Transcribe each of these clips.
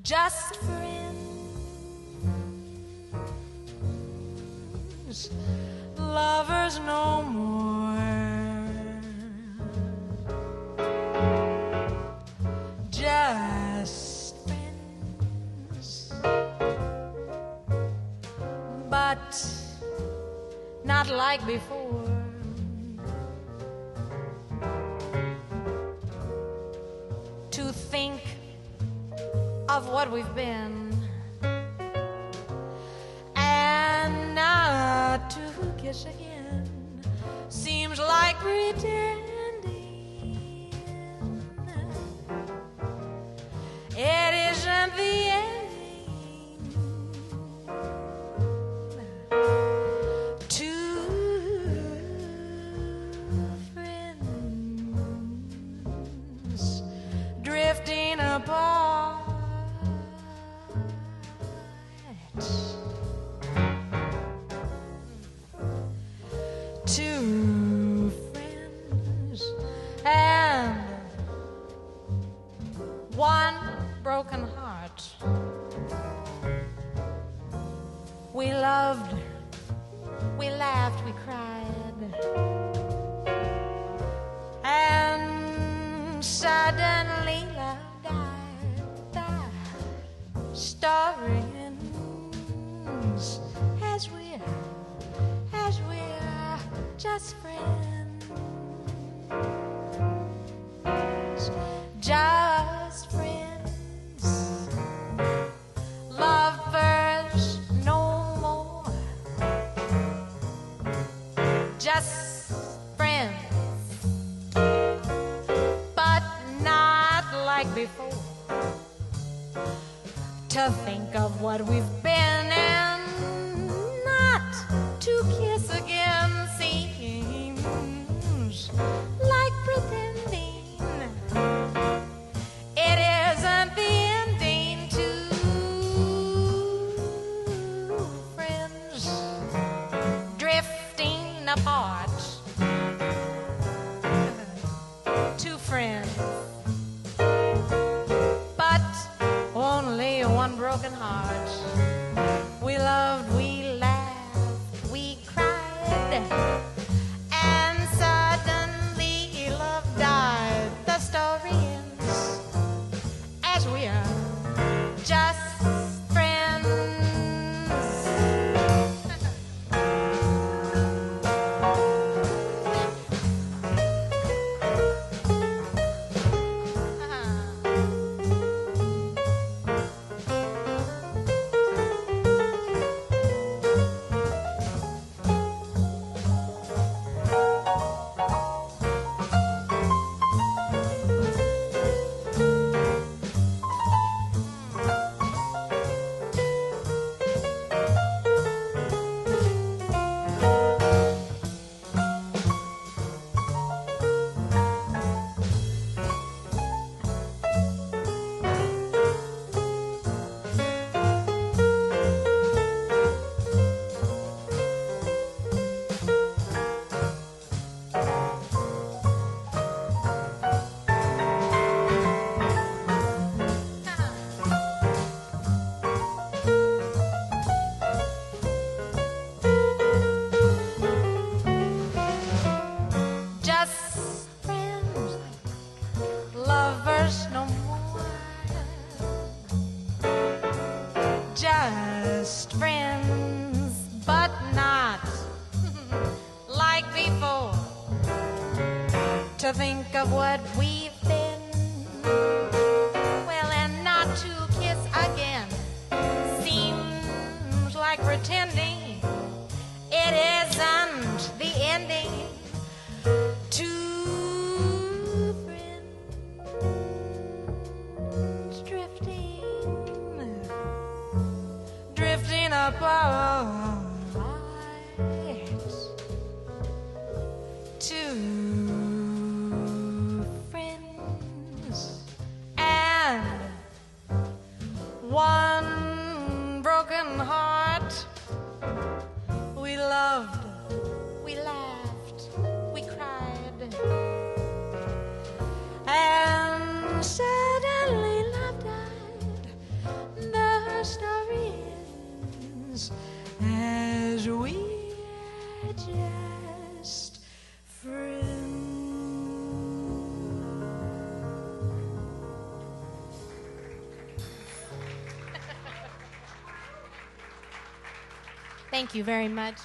just friends, lovers no more, just friends, but not like before. To think of what we've been and not to kiss again seems like pretending it isn't the ending. Two friends drifting apart, two friends and one broken heart. We loved, we laughed, we cried, and suddenly love died. The story ends as we're just friends, just friends, lovers no more, just friends, but not like before. To think of what we've been and not to kiss again seems like pretending it isn't the ending. Two friends drifting apart, two friends, but only one broken heart. We loved, we laughed, we cried, and suddenly love died. The story ends as we are just friends. Just friends, lovers no more, just friends, but not like before. To think of what we've been, well, and not to kiss again seems like pretending it isn't the ending. Two friends drifting apart. Two friends and one broken heart. We loved, we laughed, we cried, and suddenly love died. best friend. Thank you very much.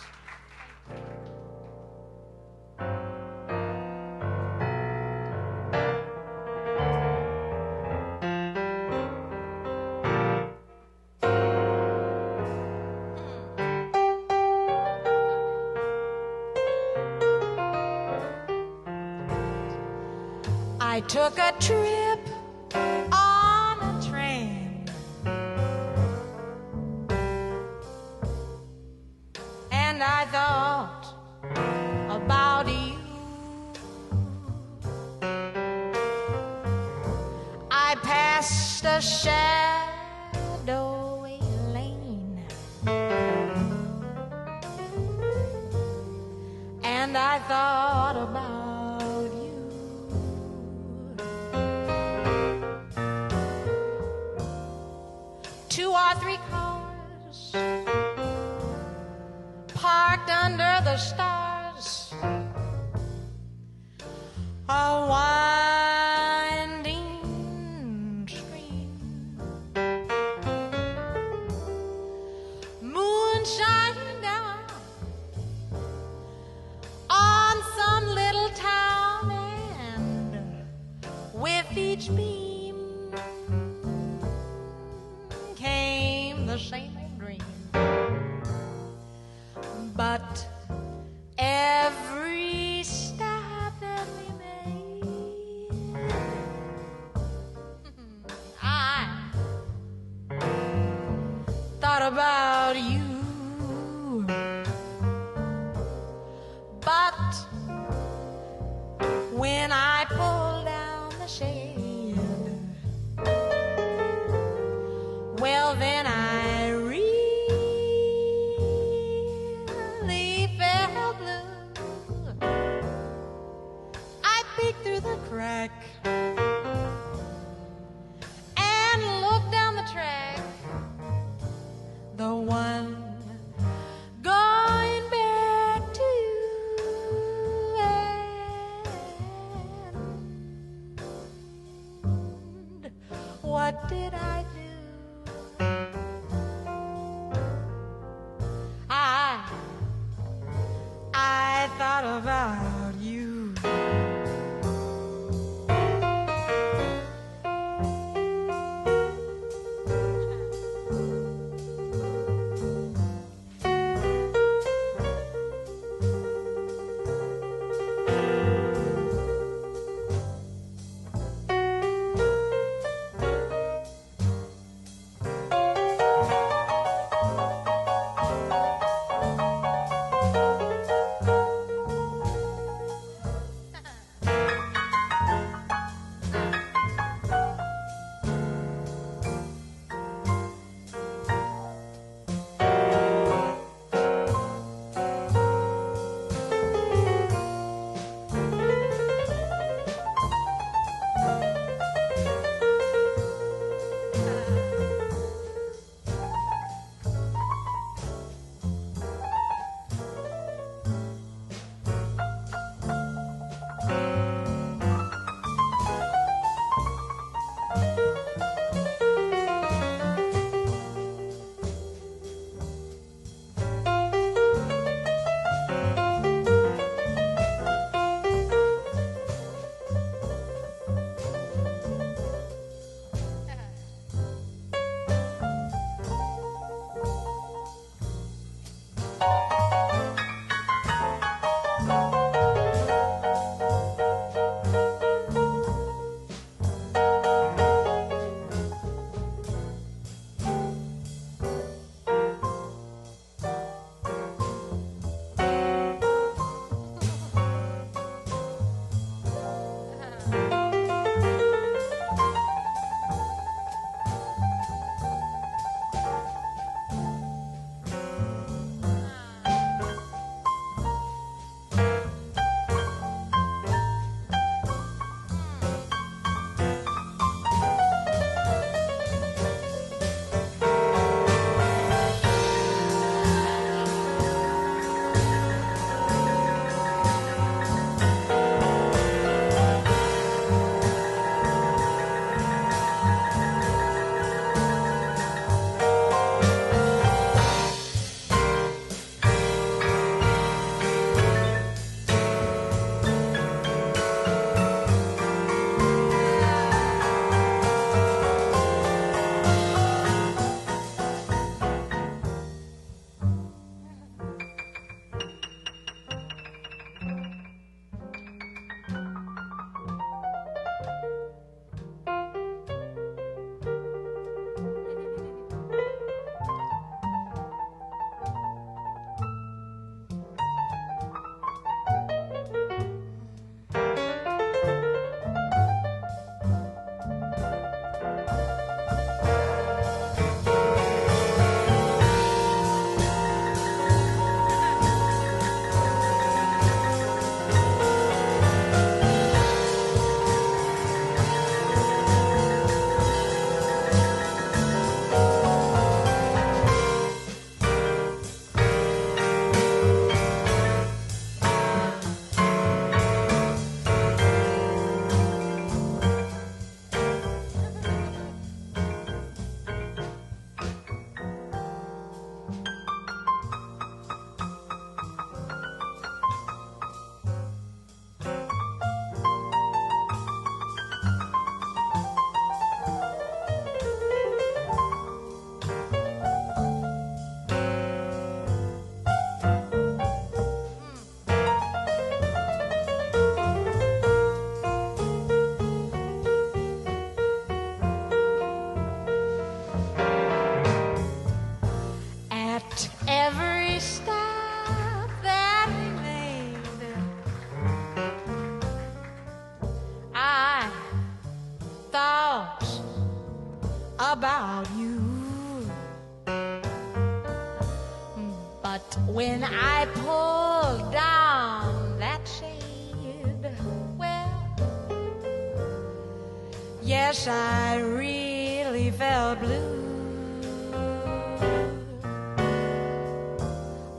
I took a trip on a train, and I thought about you. I passed a shadowy lane, and I thought about you. 2 or 3 cars parked under the stars, a winding stream, moon shining down on some little town, and with each beam came the same old dream. But every stop that we made, I thought about you. But when I pulled down the shade, well, then I really felt blue. I peeked through the crack and looked down the track, the one going back to you. And what did I do? I thought about you. about you. But when I pulled down that shade, well, yes, I really felt blue.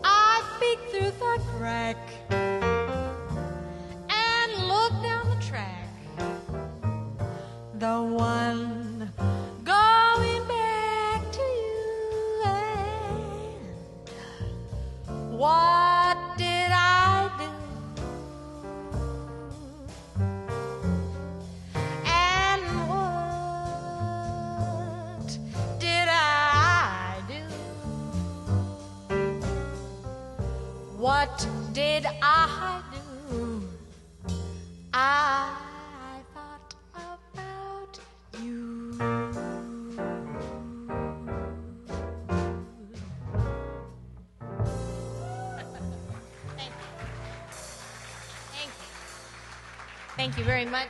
I peeked through the crack and looked down the track, the one going back to you. And what did I do? And what did I do? What did I do? I thought about you. Thank you. Thank you. Thank you very much.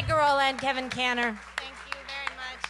Garola and Kevin Canner. Thank you very much.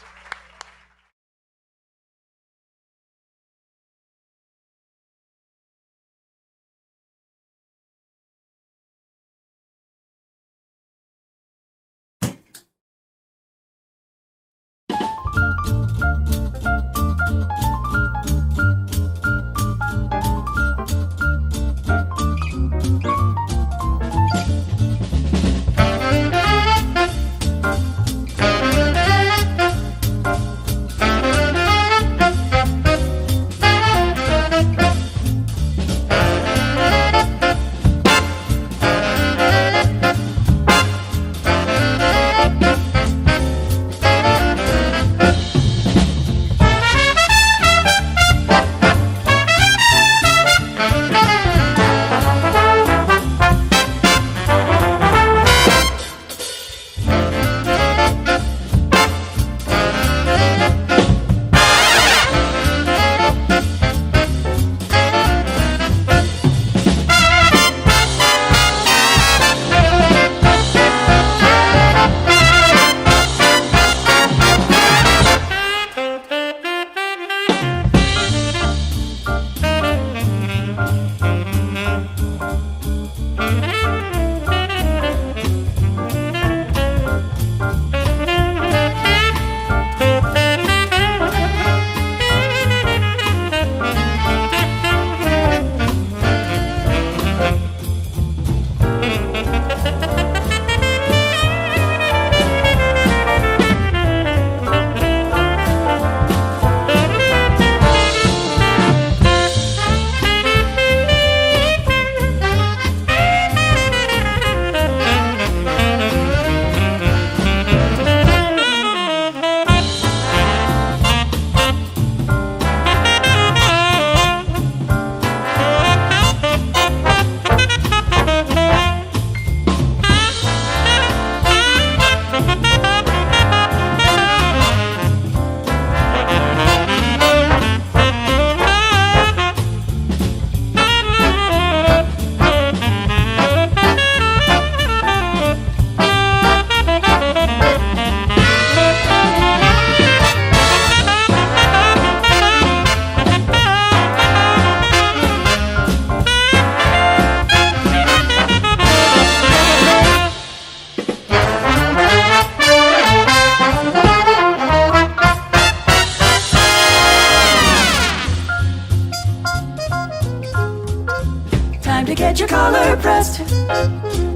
get your collar pressed.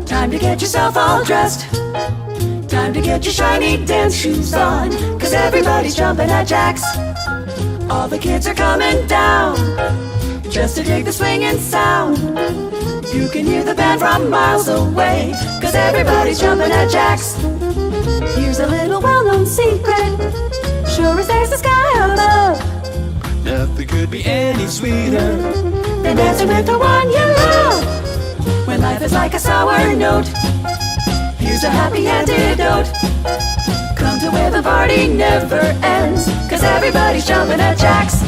Time to get yourself all dressed. Time to get your shiny dance shoes on, 'cause everybody's jumping at JAX. All the kids are coming down just to dig the swinging sound. You can hear the band from miles away, 'cause everybody's jumping at JAX. Here's a little well-known secret, sure as there's the sky above. Nothing could be any sweeter than dancing with the one you love. When life is like a sour note, here's a happy antidote. Come to where the party never ends, 'cause everybody's jumping at JAX.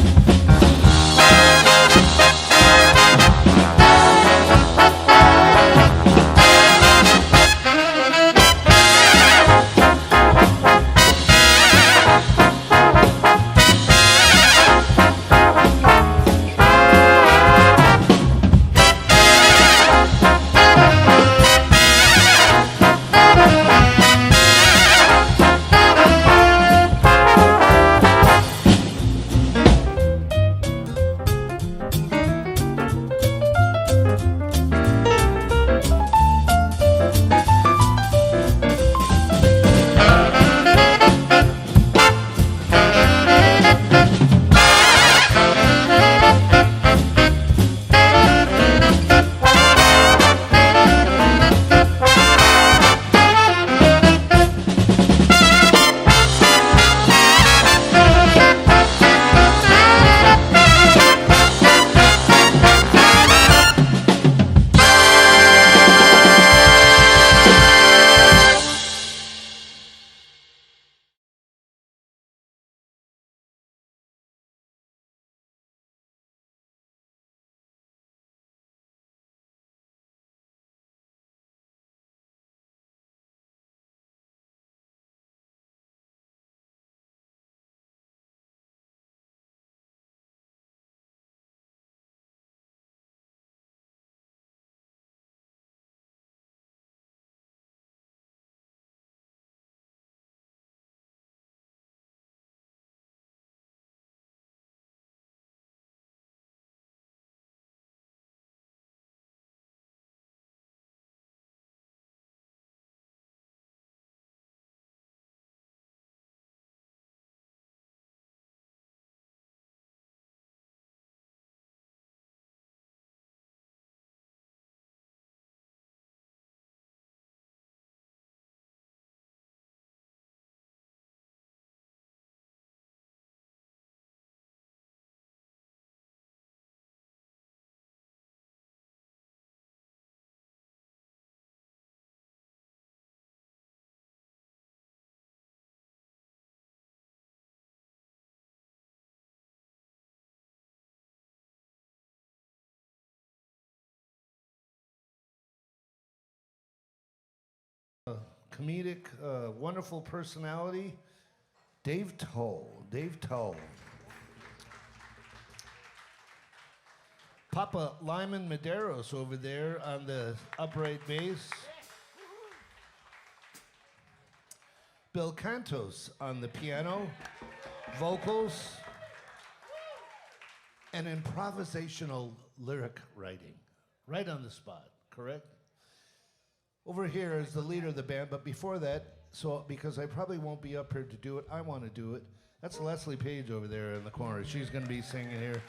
comedic, wonderful personality, Dave Toll. Dave Toll. Papa Lyman Medeiros over there on the upright bass. Bill Cantos on the piano, vocals, and improvisational lyric writing. Right on the spot, correct? Over here is the leader of the band, but before that, so because I probably won't be up here to do it, I want to do it. That's Leslie Page over there in the corner. She's going to be singing here.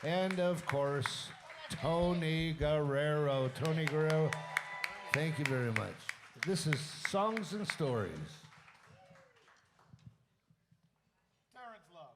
And of course, Tony Guerrero. Tony Guerrero, thank you very much. This is Songs and Stories. Terrence Love.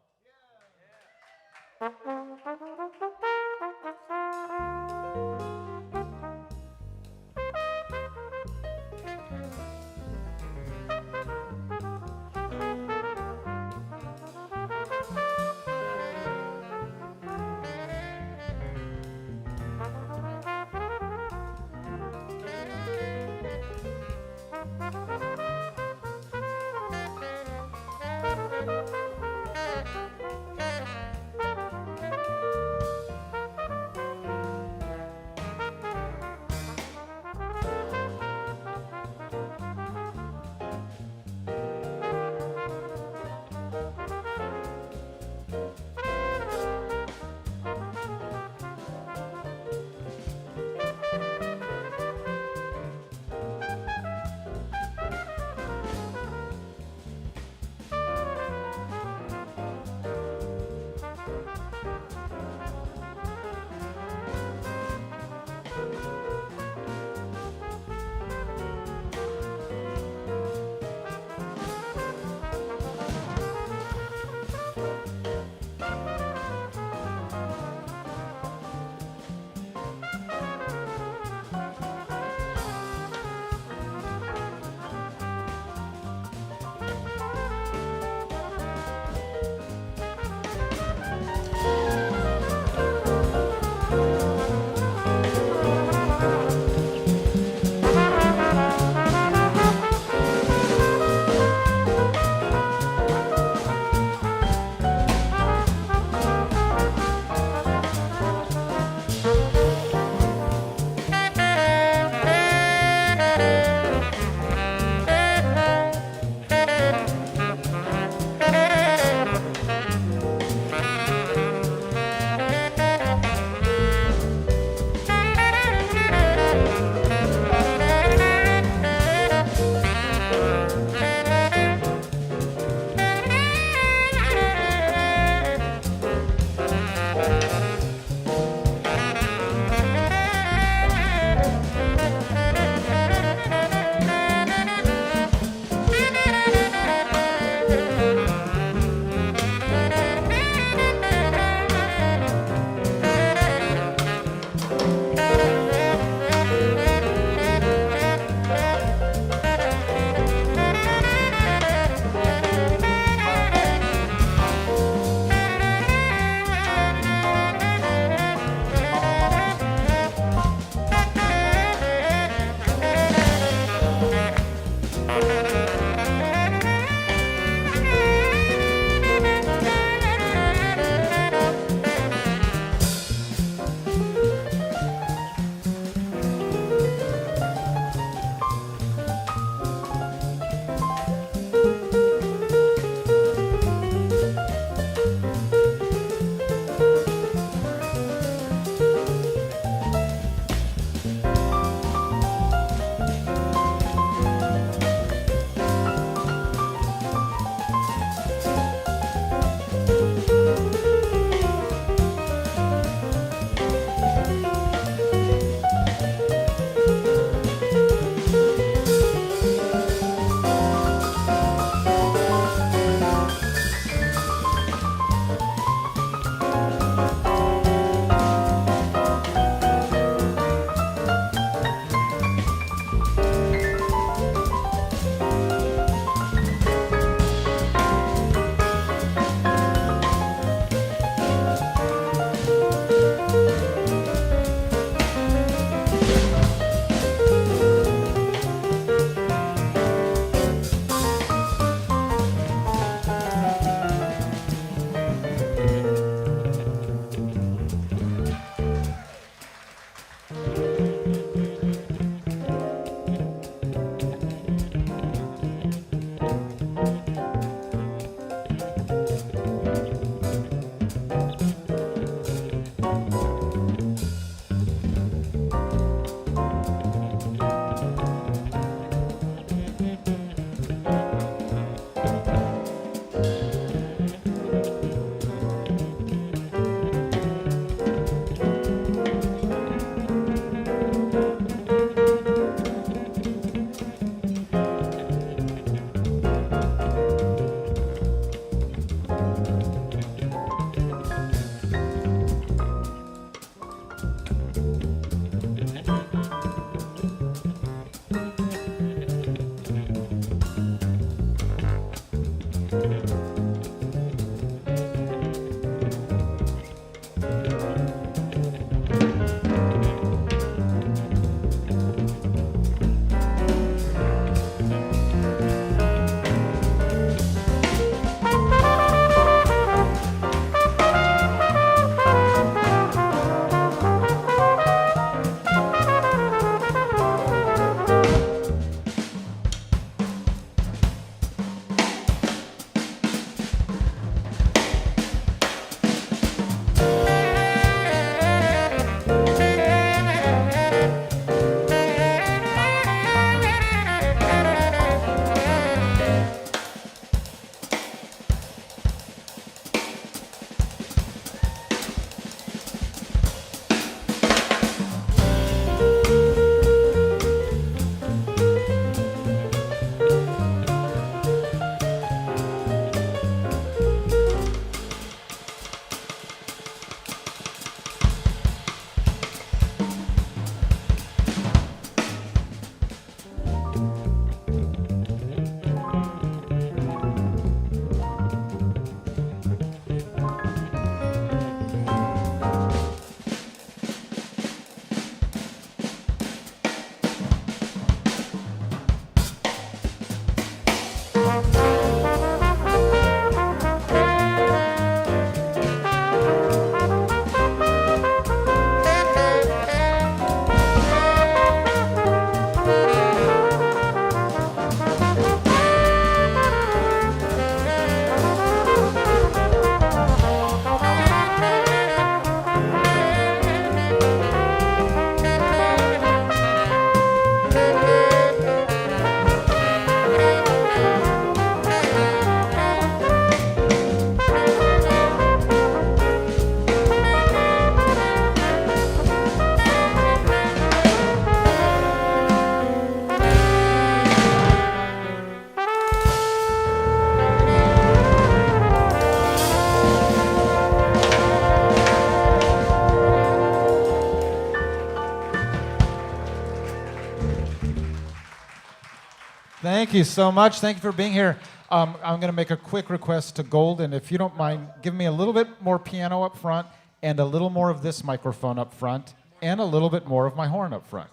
Thank you so much. Thank you for being here. I'm going to make a quick request to Golden. If you don't mind, give me a little bit more piano up front and a little more of this microphone up front and a little bit more of my horn up front.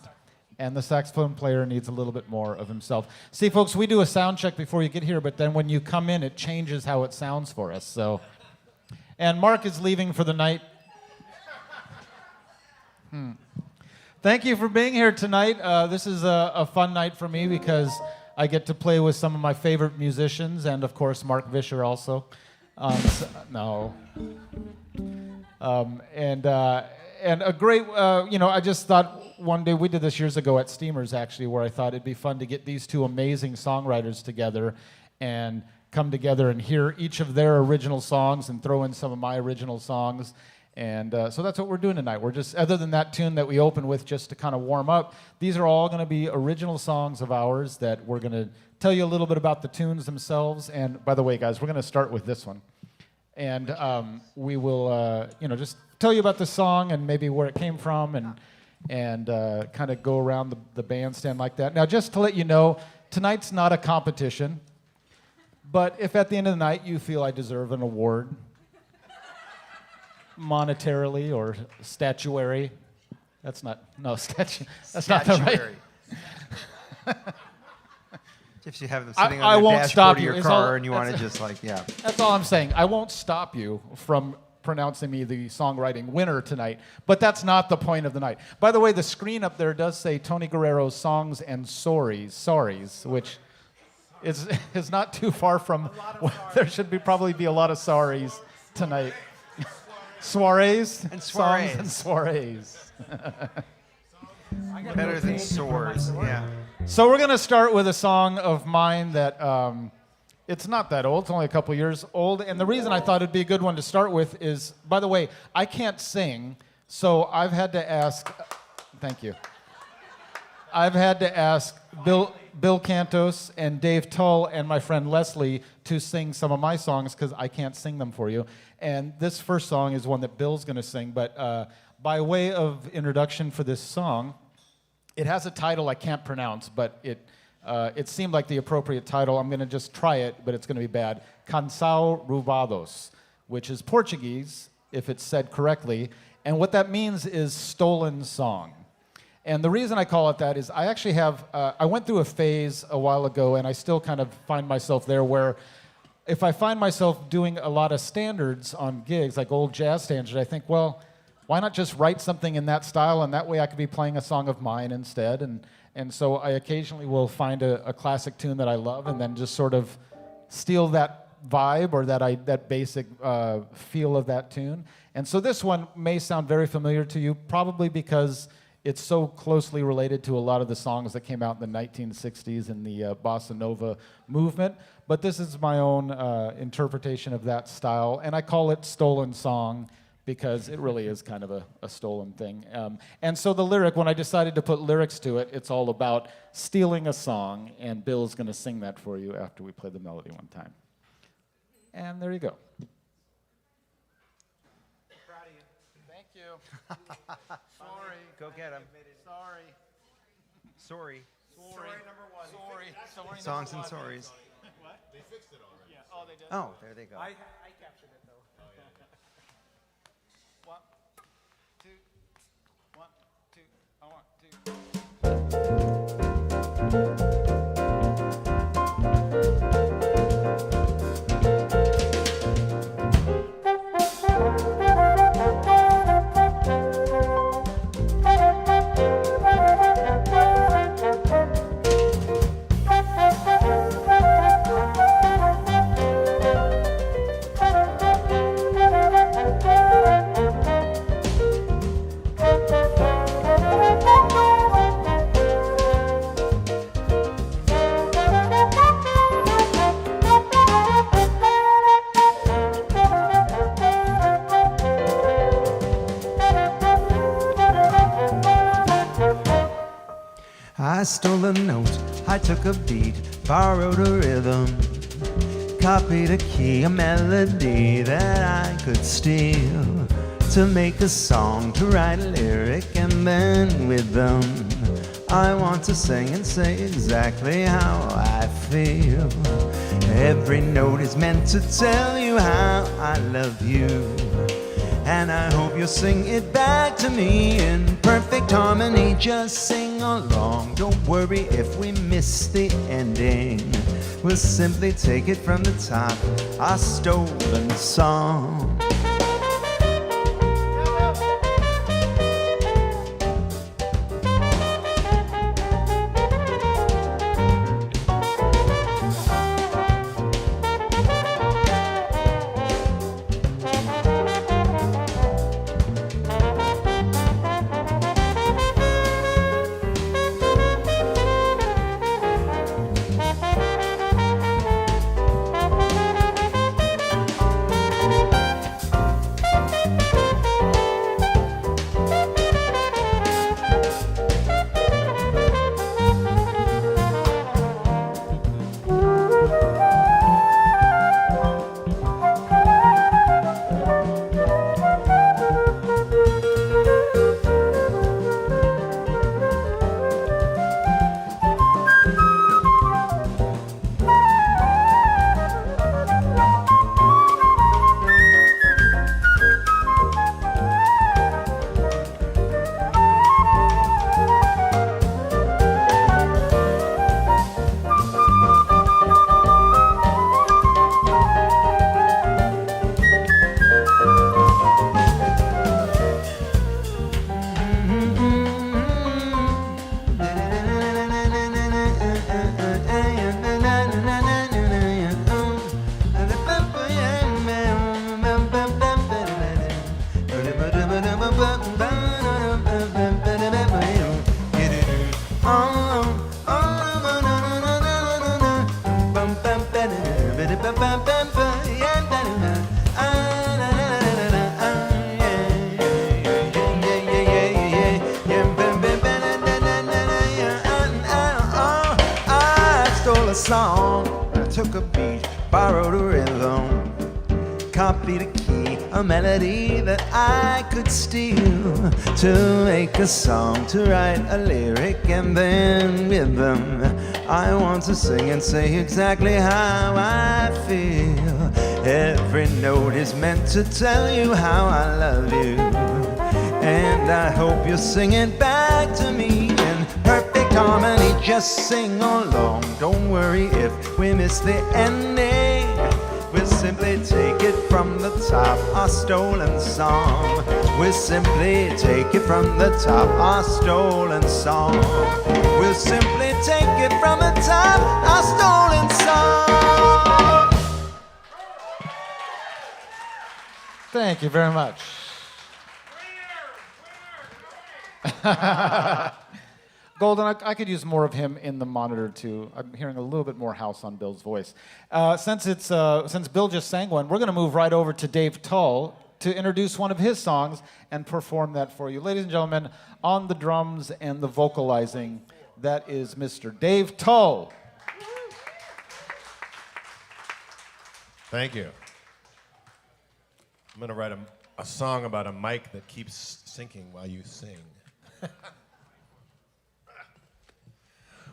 And the saxophone player needs a little bit more of himself. See, folks, we do a sound check before you get here, but then when you come in, it changes how it sounds for us. So, and Mark is leaving for the night. Thank you for being here tonight. This is a fun night for me because I get to play with some of my favorite musicians, and of course, Mark Vischer also. And a great, I just thought one day, we did this years ago at Steamers actually, where I thought it'd be fun to get these two amazing songwriters together and come together and hear each of their original songs and throw in some of my original songs. And so that's what we're doing tonight. We're just, other than that tune that we open with just to kind of warm up, these are all going to be original songs of ours that we're going to tell you a little bit about the tunes themselves. And by the way, guys, we're going to start with this one. And we will, just tell you about the song and maybe where it came from and kind of go around the bandstand like that. Now, just to let you know, tonight's not a competition, but if at the end of the night you feel I deserve an award, monetarily or statuary, that's not the right. If you have them sitting I on the won't stop dashboard of you. your It's car all- and you want to just yeah. That's all I'm saying. I won't stop you from pronouncing me the songwriting winner tonight, but that's not the point of the night. By the way, the screen up there does say Tony Guerrero's Songs and Sorries, which is not too far from, there should probably be a lot of sorries tonight. Soirees? And Songs soirees. and soirees. Better than swords. Yeah. So we're going to start with a song of mine that it's not that old. It's only a couple years old. And the reason I thought it'd be a good one to start with is, by the way, I can't sing, so I've had to ask, thank you. I've had to ask Bill Cantos and Dave Tull and my friend Leslie to sing some of my songs because I can't sing them for you. And this first song is one that Bill's going to sing, but by way of introduction for this song, it has a title I can't pronounce, but it seemed like the appropriate title. I'm going to just try it, but it's going to be bad. Canção Roubados, which is Portuguese, if it's said correctly. And what that means is stolen song. And the reason I call it that is I actually have, I went through a phase a while ago, and I still kind of find myself there where if I find myself doing a lot of standards on gigs, like old jazz standards, I think, well, why not just write something in that style, and that way I could be playing a song of mine instead. And so I occasionally will find a classic tune that I love and then just sort of steal that vibe or that basic feel of that tune. And so this one may sound very familiar to you, probably because it's so closely related to a lot of the songs that came out in the 1960s in the bossa nova movement. But this is my own interpretation of that style, and I call it Stolen Song because it really is kind of a stolen thing. And so the lyric, when I decided to put lyrics to it, it's all about stealing a song, and Bill's going to sing that for you after we play the melody one time. And there you go. Proud of you. Thank you. Sorry. Go get them. Sorry. Sorry. Story number one. Sorry. Songs and sorries. What? They fixed it already. Yeah. Oh, they did. Oh, there they go. I captured it though. One, two, 1, 2, 1, 2. I stole a note, I took a beat, borrowed a rhythm, copied a key, a melody that I could steal, to make a song, to write a lyric, and then with them I want to sing and say exactly how I feel. Every note is meant to tell you how I love you. And I hope you'll sing it back to me in perfect harmony. Just sing along, don't worry if we miss the ending. We'll simply take it from the top, our stolen song. Took a beat, borrowed a rhythm, copied a key, a melody that I could steal to make a song, to write a lyric, and then with them I want to sing and say exactly how I feel. Every note is meant to tell you how I love you, and I hope you'll sing it back to me in perfect harmony. Just sing along, don't worry if we miss the ending. We'll simply take it from the top, our stolen song. We'll simply take it from the top, our stolen song. We'll simply take it from the top, our stolen song. Thank you very much. Golden, I could use more of him in the monitor too. I'm hearing a little bit more house on Bill's voice. Since Bill just sang one, we're going to move right over to Dave Tull to introduce one of his songs and perform that for you. Ladies and gentlemen, on the drums and the vocalizing, that is Mr. Dave Tull. Thank you. I'm going to write a song about a mic that keeps sinking while you sing.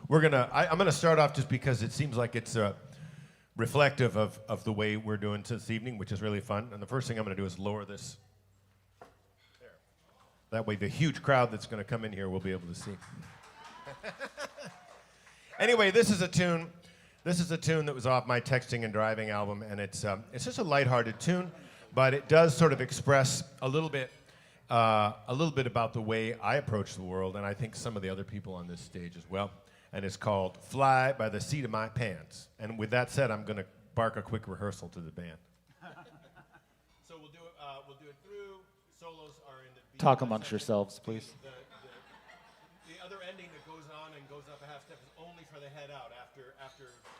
I'm gonna start off just because it seems like it's reflective of the way we're doing this evening, which is really fun. And the first thing I'm gonna do is lower this there. That way the huge crowd that's gonna come in here will be able to see. Anyway, this is a tune that was off my Texting and Driving album, and it's just a lighthearted tune, but it does sort of express a little bit about the way I approach the world, and I think some of the other people on this stage as well. And it's called Fly by the Seat of My Pants. And with that said, I'm going to bark a quick rehearsal to the band. So we'll do it through. Solos are in the beat. Talk amongst yourselves, please. The other ending that goes on and goes up a half step is only for the head out after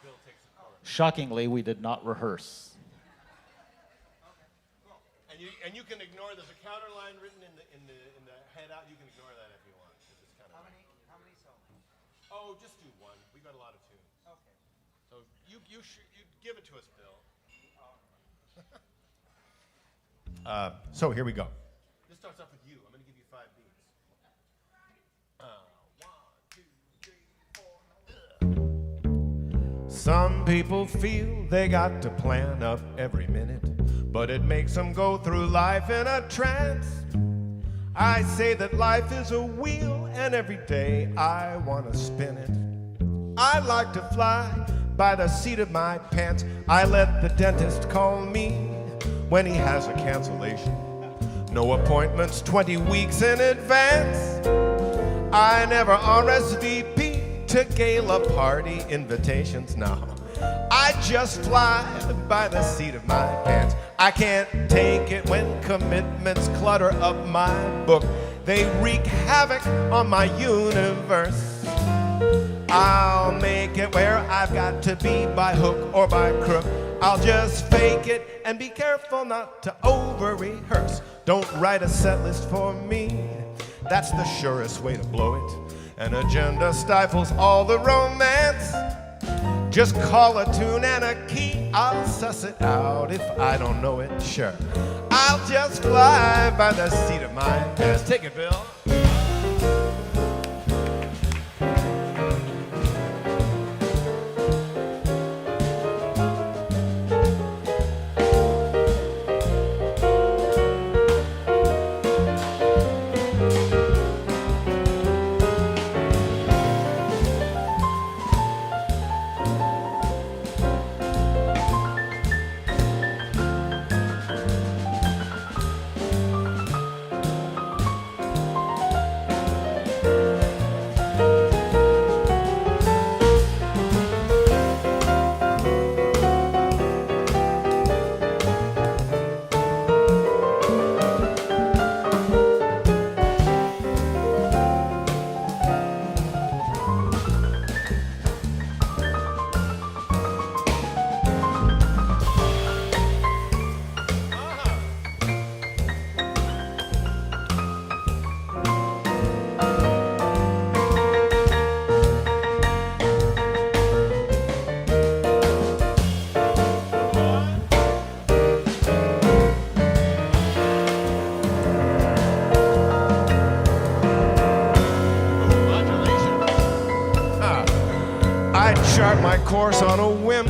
Bill takes the chorus. Shockingly, we did not rehearse. Okay, cool. And you can ignore, there's a counter line written in the head out. You can ignore that if you want. It's kind of how many solos? Oh, just do one. We got a lot of tunes. Okay. So you give it to us, Bill. So here we go. This starts off with you. I'm going to give you 5 beats. 1, 2. Some people feel they got to plan up every minute, but it makes them go through life in a trance. I say that life is a wheel, and every day I want to spin it. I like to fly by the seat of my pants. I let the dentist call me when he has a cancellation. No appointments 20 weeks in advance. I never RSVP to gala party invitations now. I just fly by the seat of my pants. I can't take it when commitments clutter up my book. They wreak havoc on my universe. I'll make it where I've got to be by hook or by crook. I'll just fake it and be careful not to over-rehearse. Don't write a set list for me. That's the surest way to blow it. An agenda stifles all the romance. Just call a tune and a key. I'll suss it out if I don't know it, sure. I'll just fly by the seat of my pants. Take it, Bill. Chart my course on a whim,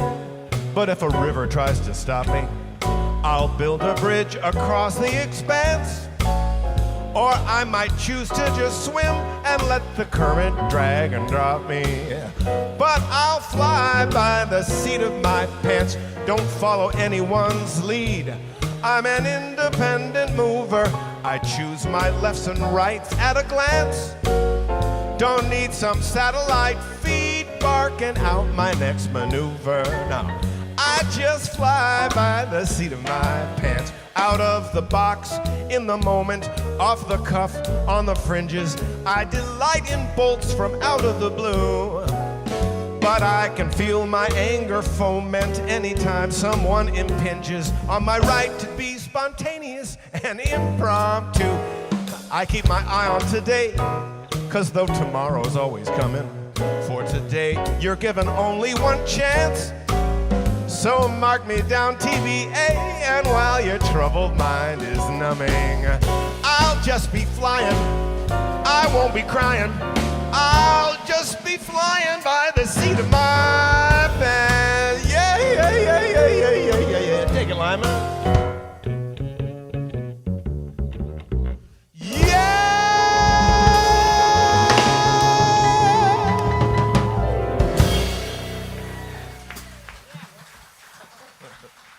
but if a river tries to stop me, I'll build a bridge across the expanse. Or I might choose to just swim and let the current drag and drop me. But I'll fly by the seat of my pants. Don't follow anyone's lead. I'm an independent mover. I choose my lefts and rights at a glance. Don't need some satellite feed barking out my next maneuver. No, I just fly by the seat of my pants. Out of the box, in the moment, off the cuff, on the fringes. I delight in bolts from out of the blue. But I can feel my anger foment anytime someone impinges on my right to be spontaneous and impromptu. I keep my eye on today, 'cause though tomorrow's always coming, for today you're given only one chance. So mark me down, TBA, and while your troubled mind is numbing, I'll just be flying, I won't be crying. I'll just be flying by the seat of my pants. Yeah, yeah, yeah, yeah, yeah, yeah, yeah, yeah. Take it, Lyman.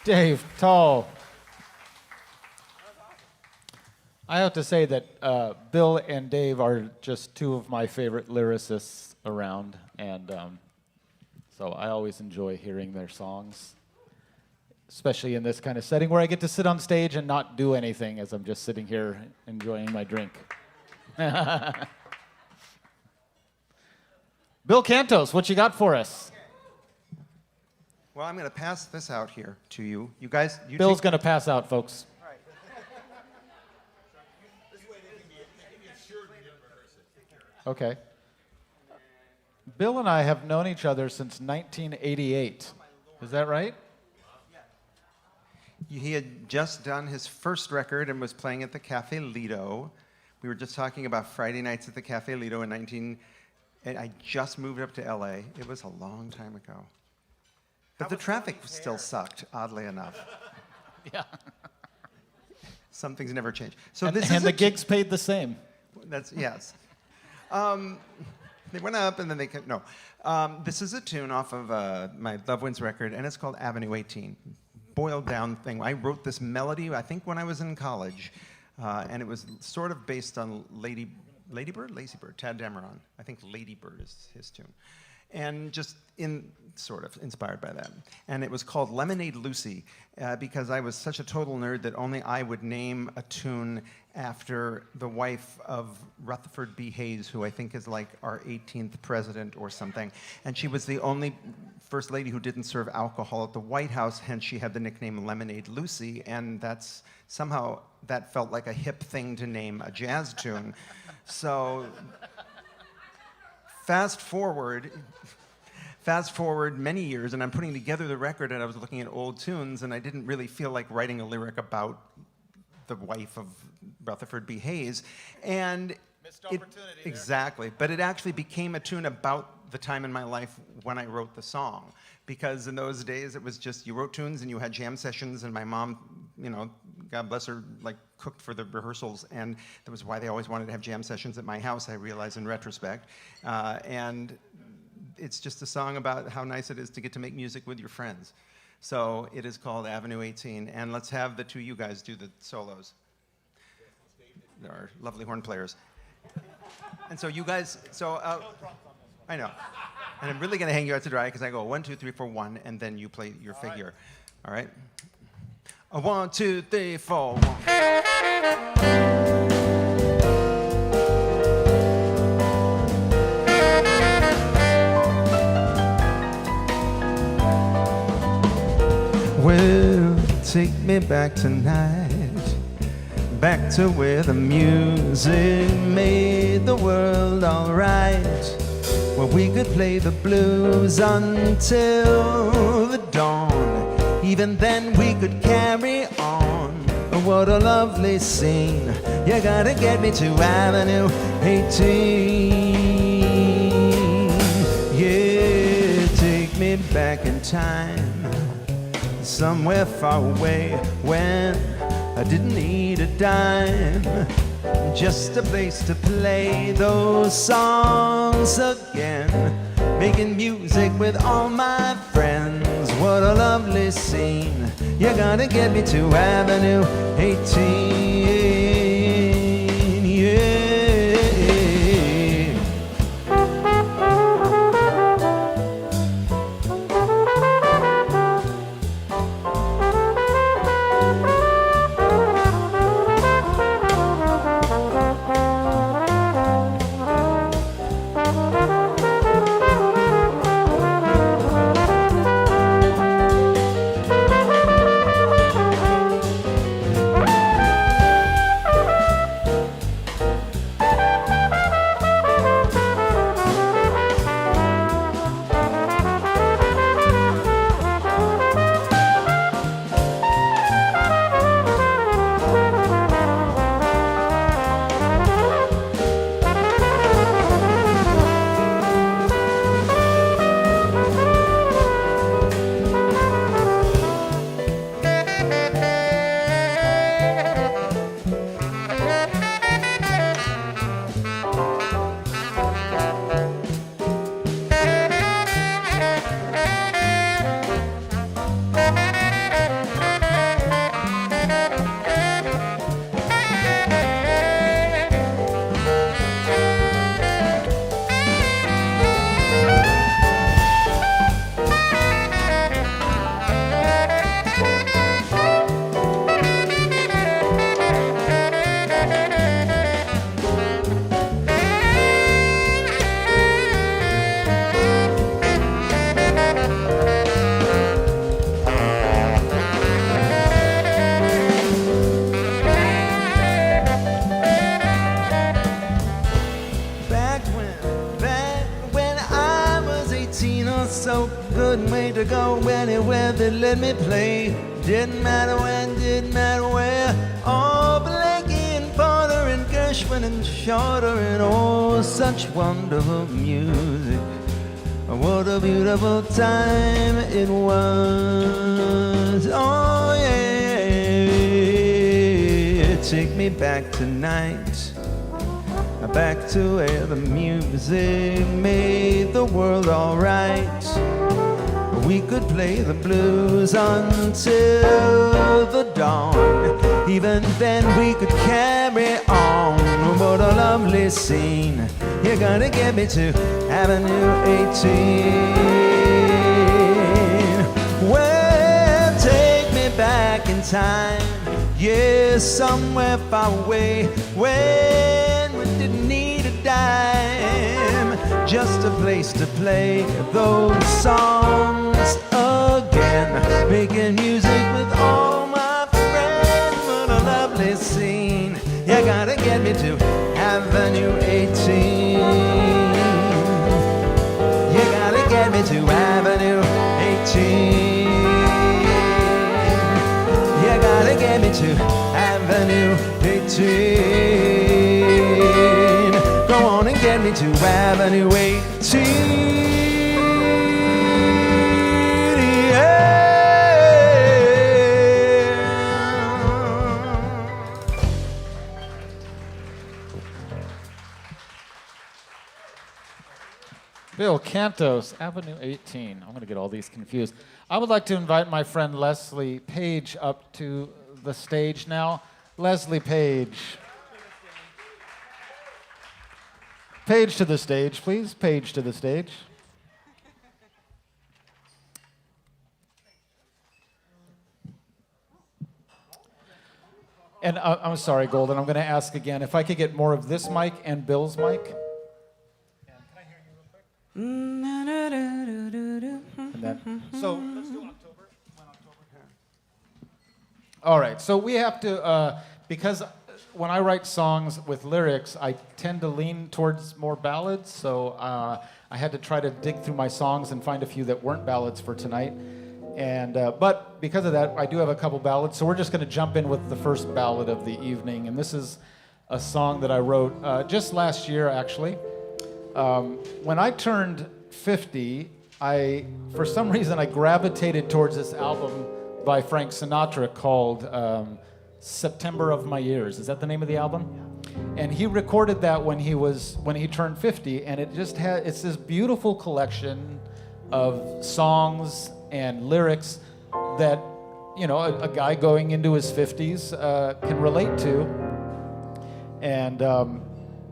Dave, tall. I have to say that Bill and Dave are just two of my favorite lyricists around, and so I always enjoy hearing their songs, especially in this kind of setting where I get to sit on stage and not do anything as I'm just sitting here enjoying my drink. Bill Cantos, what you got for us? Well, I'm going to pass this out here to you. You guys, Bill's going to pass out, folks. Okay. Bill and I have known each other since 1988. Is that right? He had just done his first record and was playing at the Cafe Lido. We were just talking about Friday nights at the Cafe Lido and I just moved up to LA. It was a long time ago. But the traffic still sucked, oddly enough. Yeah. Some things never change. So And, this and is the a gigs paid the same. That's yes. They went up and then they no. This is a tune off of my Love Wins record, and it's called Avenue 18. Boiled down thing. I wrote this melody, I think, when I was in college, and it was sort of based on Lazy Bird, Tad Dameron. I think Lady Bird is his tune, and just sort of inspired by that. And it was called Lemonade Lucy because I was such a total nerd that only I would name a tune after the wife of Rutherford B. Hayes, who I think is like our 18th president or something. And she was the only first lady who didn't serve alcohol at the White House, hence she had the nickname Lemonade Lucy, and that's somehow that felt like a hip thing to name a jazz tune. So fast forward many years, and I'm putting together the record, and I was looking at old tunes, and I didn't really feel like writing a lyric about the wife of Rutherford B. Hayes. And Missed opportunity there. exactly, but it actually became a tune about the time in my life when I wrote the song. Because in those days, it was just, you wrote tunes and you had jam sessions, and my mom, you know, God bless her, like cooked for the rehearsals, and that was why they always wanted to have jam sessions at my house, I realize in retrospect. And it's just a song about how nice it is to get to make music with your friends. So it is called Avenue 18, and let's have the two you guys do the solos. They're our lovely horn players. And so you guys, I know. And I'm really gonna hang you out to dry because I go 1, 2, 3, 4, 1, and then you play your figure. All right? 1, 2, 3, 4, 1. Well, take me back tonight, back to where the music made the world alright, where we could play the blues until the dawn. Even then we could carry on. What a lovely scene. You gotta get me to Avenue 18. Yeah, take me back in time, somewhere far away when I didn't need a dime, just a place to play those songs again, making music with all my friends. What a lovely scene. You gotta get me to Avenue 18, yeah. So good way to go anywhere they let me play. Didn't matter when, didn't matter where. Oh, Blakey and Porter and Gershwin and Shorter and oh, such wonderful music. What a beautiful time it was. Oh yeah, take me back tonight, back to where the music made the world alright. We could play the blues until the dawn. Even then we could carry on. What a lovely scene. You're gonna get me to Avenue 18. Well, take me back in time. Yeah, somewhere far away when we didn't need a dime. Just a place to play those songs again. Making music with all my friends. What a lovely scene. You gotta get me to Avenue 18. You gotta get me to Avenue 18. You gotta get me to Avenue 18. Go on and get me to Avenue 18. Bill Cantos, Avenue 18. I'm going to get all these confused. I would like to invite my friend Leslie Page up to the stage now. Leslie Page. Page to the stage, please. Page to the stage. And I'm sorry, Golden, I'm going to ask again if I could get more of this mic and Bill's mic. And then, so let's do October. All right, so we have to, because when I write songs with lyrics, I tend to lean towards more ballads, so I had to try to dig through my songs and find a few that weren't ballads for tonight. And but because of that, I do have a couple ballads, so we're just going to jump in with the first ballad of the evening, and this is a song that I wrote just last year, actually. When I turned 50, for some reason, I gravitated towards this album by Frank Sinatra called September of My Years. Is that the name of the album? And he recorded that when he turned 50, and it's this beautiful collection of songs and lyrics that, you know, a guy going into his 50s can relate to.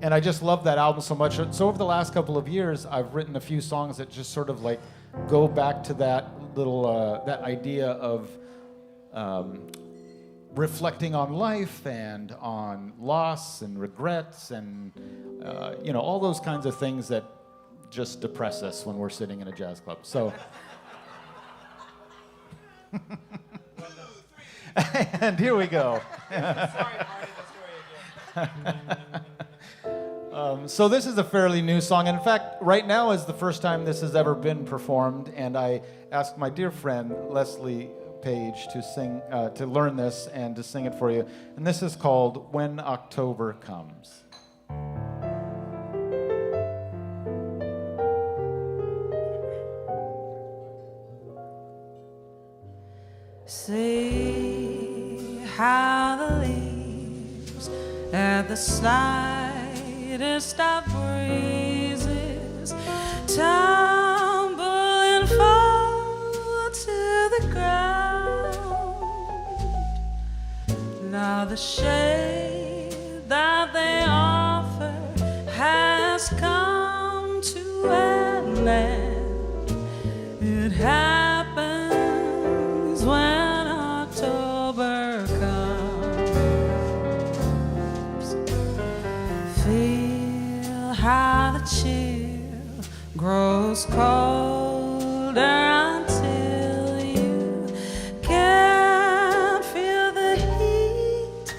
And I just love that album so much. So over the last couple of years, I've written a few songs that just sort of like go back to that little, that idea of reflecting on life and on loss and regrets and, you know, all those kinds of things that just depress us when we're sitting in a jazz club. So. And here we go. So this is a fairly new song. In fact, right now is the first time this has ever been performed, and I asked my dear friend Leslie Page to sing, to learn this and to sing it for you. And this is called "When October Comes." See how the leaves at the slightest of breezes tumble and fall to the ground. Now the shade that they offer has come to an end. It happens when October comes. Feel how the chill grows colder until you can't feel the heat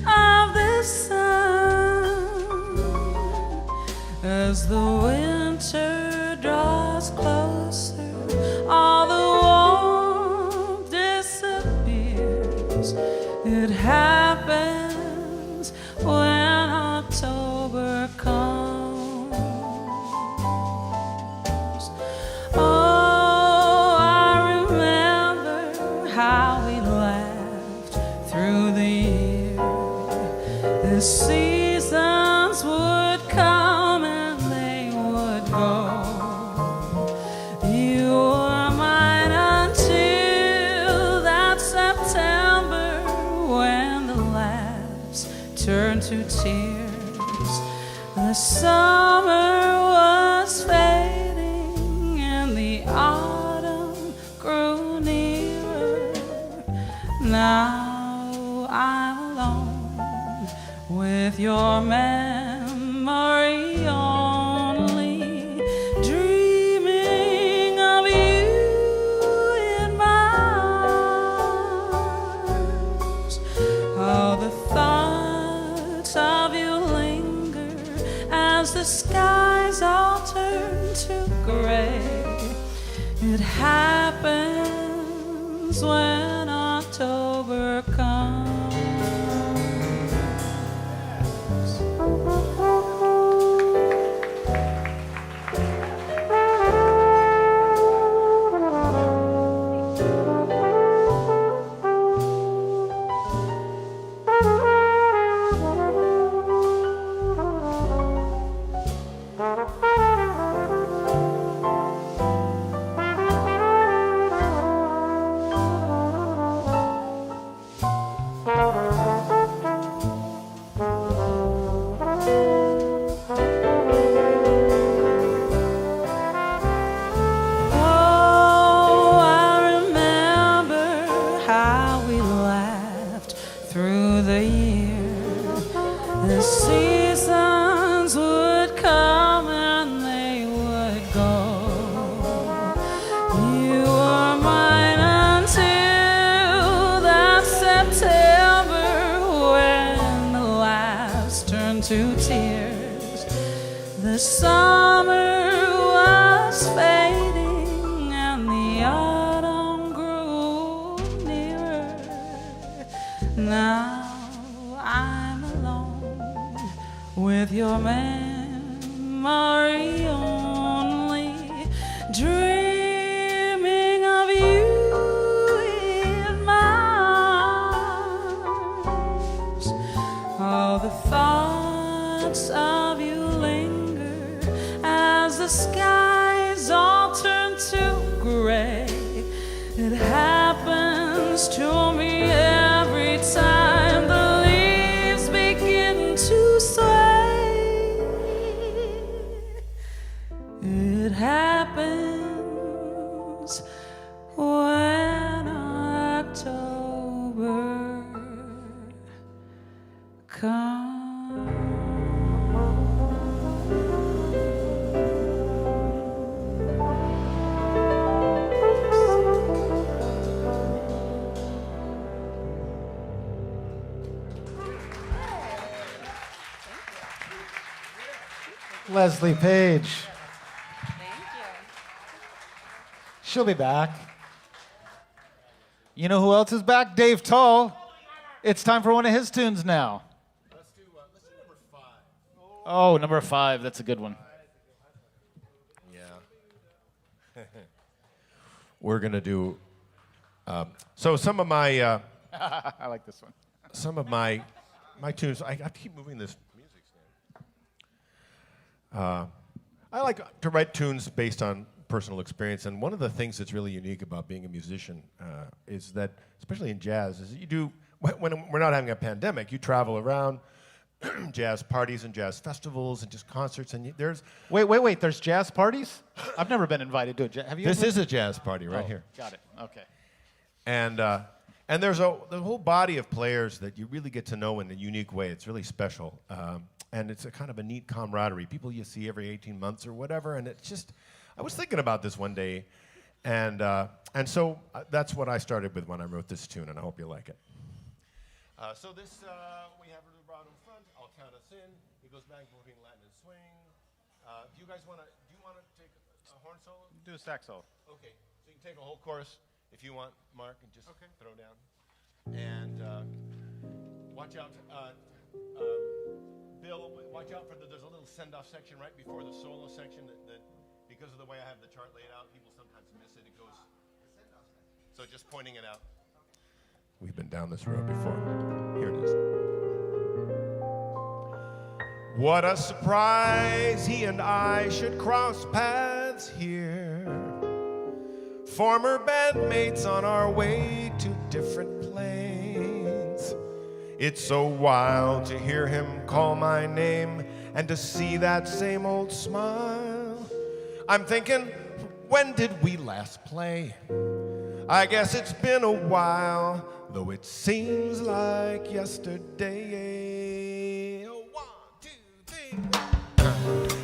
of the sun. As the winter draws closer, all the warmth disappears. It happens when October comes. how we laughed through the year. The seasons would come and they would go. You were mine until that September when the laughs turned to tears. The summer was fading and the autumn grew nearer. Now I'm alone with your memory only, dreaming of you in my arms. All the thoughts of you linger as the skies all turn to gray. It happens when October comes. Oh, I remember how we laughed through the year. The seasons would come and they would go. You were mine until that September when the laughs turned to tears. The summer was fading and the autumn grew nearer. Now I'm alone with your memory only, dreaming of you in my arms. All the thoughts of you linger as the skies all turn to gray. It happens to me every time the leaves begin to sway. It happens when October comes. Leslie Page. She'll be back. You know who else is back? Dave Tull. It's time for one of his tunes now. Let's do number 5. Oh, number 5. That's a good one. Yeah. We're gonna do. So some of my I like this one. some of my tunes. I have to keep moving this music stand. I like to write tunes based on personal experience, and one of the things that's really unique about being a musician is that, especially in jazz, is that you do when we're not having a pandemic, you travel around jazz parties and jazz festivals and just concerts, and there's Wait. There's jazz parties? I've never been invited to a jazz. Have you? this ever? is a jazz party right Oh, here. Got it. Okay. And there's the whole body of players that you really get to know in a unique way. It's really special. And it's a kind of a neat camaraderie. People you see every 18 months or whatever. And it's just, I was thinking about this one day. And so that's what I started with when I wrote this tune, and I hope you like it. So this, we have a vibrato in front. I'll count us in. It goes back between Latin and swing. Do you guys want to take a horn solo? Do a sax solo. Okay, so you can take a whole chorus if you want, Mark, and just throw down. And watch out, Bill, watch out for there's a little send-off section right before the solo section that because of the way I have the chart laid out, people sometimes miss it. It goes, so just pointing it out. We've been down this road before. Here it is. What a surprise, he and I should cross paths here. Former bandmates on our way to different planes. It's so wild to hear him call my name and to see that same old smile. I'm thinking, when did we last play? I guess it's been a while, though it seems like yesterday. 1, 2, 3.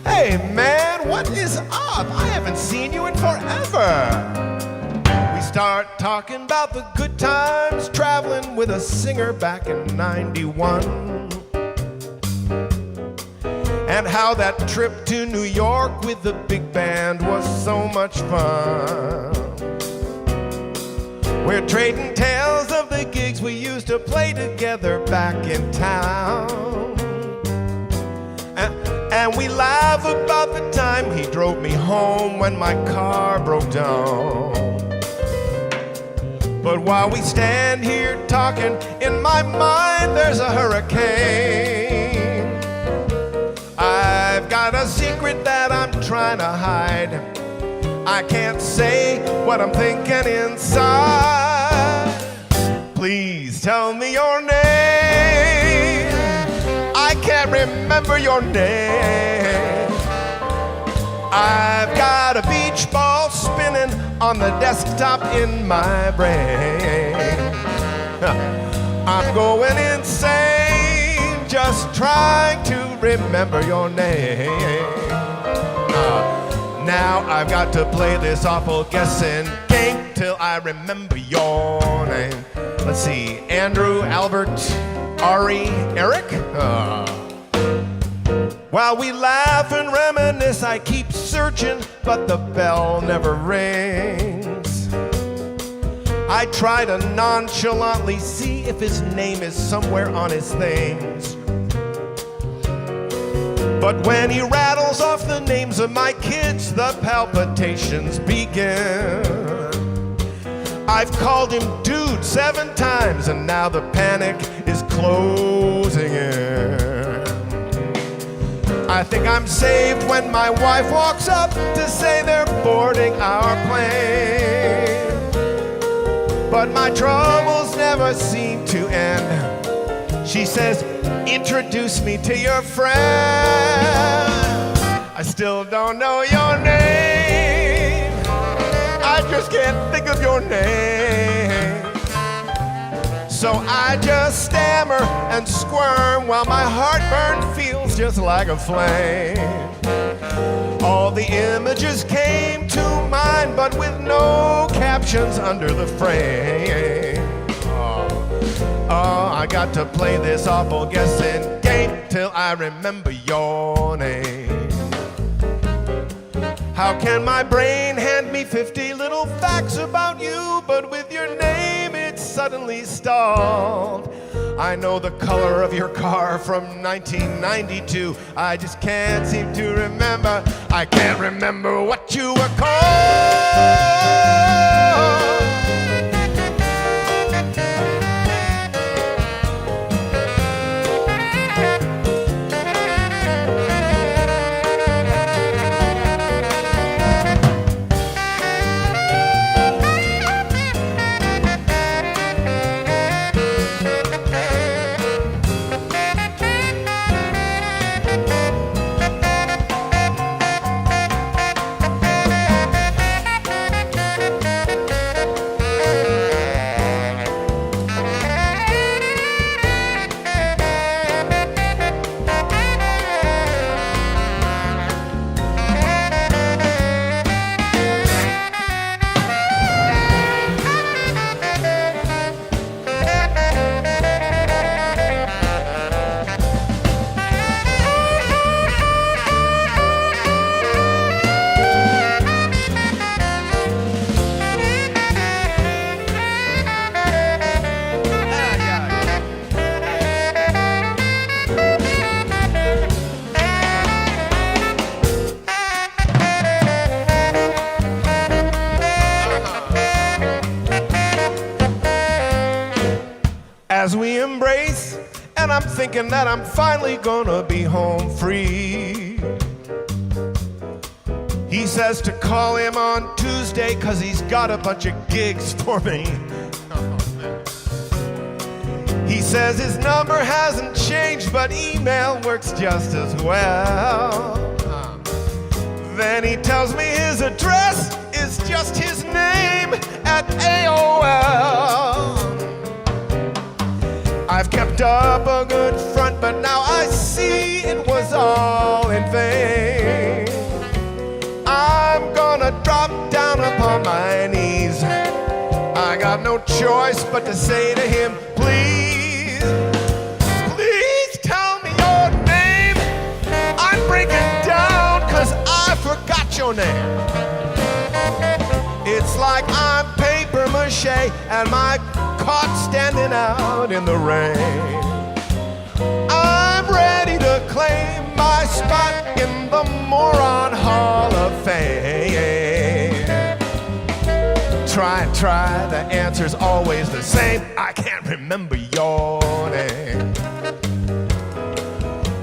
Hey man, what is up? I haven't seen you in forever. We start talking about the good times traveling with a singer back in '91. And how that trip to New York with the big band was so much fun. We're trading tales of the gigs we used to play together back in town. And we laugh about the time he drove me home when my car broke down. But while we stand here talking, in my mind there's a hurricane. I've got a secret that I'm trying to hide. I can't say what I'm thinking inside. Please tell me your name. I can't remember your name. I've got a beach ball spinning on the desktop in my brain. I'm going insane just trying to remember your name. Now I've got to play this awful guessing game till I remember your name. Let's see, Andrew, Albert, Ari, Eric? While we laugh and reminisce, I keep searching, but the bell never rings. I try to nonchalantly see if his name is somewhere on his things. But when he rattles off the names of my kids, the palpitations begin. I've called him dude 7 times, and now the panic is closing in. I think I'm saved when my wife walks up to say they're boarding our plane. But my troubles never seem to end. She says, introduce me to your friend. I still don't know your name. I just can't think of your name. So I just stammer and squirm while my heartburn feels just like a flame. All the images came to mind, but with no captions under the frame. Oh, I got to play this awful guessing game till I remember your name. How can my brain hand me 50 little facts about you, but with your name it's suddenly stalled? I know the color of your car from 1992. I just can't seem to remember. I can't remember what you were called. as we embrace, and I'm thinking that I'm finally gonna be home free. He says to call him on Tuesday 'cause he's got a bunch of gigs for me. He says his number hasn't changed, but email works just as well. Then he tells me his address is just his name at AOL. I've kept up a good front, but now I see it was all in vain. I'm gonna drop down upon my knees. I got no choice but to say to him, please, please tell me your name. I'm breaking down 'cause I forgot your name. It's like I'm paper mache and my caught standing out in the rain. I'm ready to claim my spot in the Moron Hall of Fame. Try, the answer's always the same. I can't remember your name.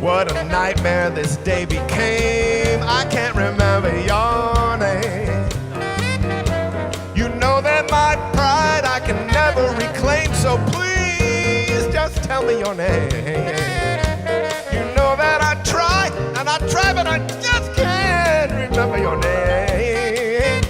What a nightmare this day became. I can't remember your name. You know that my pride I can never reclaim, so please just tell me your name. You know that I try, and I try, but I just can't remember your name.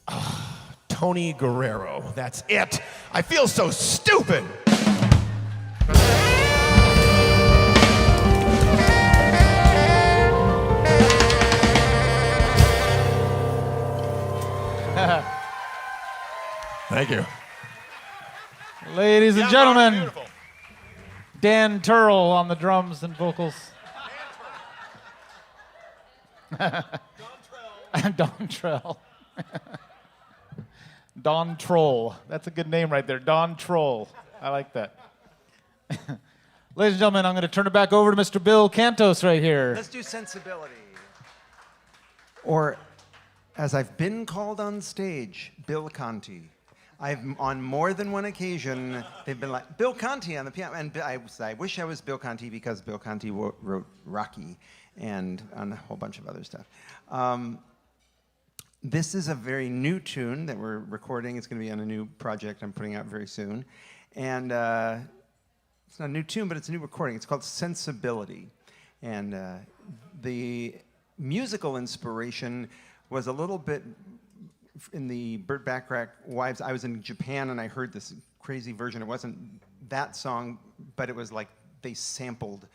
Oh, Tony Guerrero, that's it. I feel so stupid. Thank you. Ladies and Yeah, gentlemen, beautiful. Dan Turrell on the drums and vocals. Don Trell. Don Troll. That's a good name right there. Don Troll. I like that. Ladies and gentlemen, I'm going to turn it back over to Mr. Bill Cantos right here. Let's do Sensibility. Or, as I've been called on stage, Bill Conti. I've, on more than one occasion, they've been like, Bill Conti on the piano. And I wish I was Bill Conti because Bill Conti wrote Rocky and on a whole bunch of other stuff. This is a very new tune that we're recording. It's going to be on a new project I'm putting out very soon. And it's not a new tune, but it's a new recording. It's called Sensibility. And the musical inspiration was a little bit in the Burt Bacharach Wives. I was in Japan and I heard this crazy version. It wasn't that song, but it was like they sampled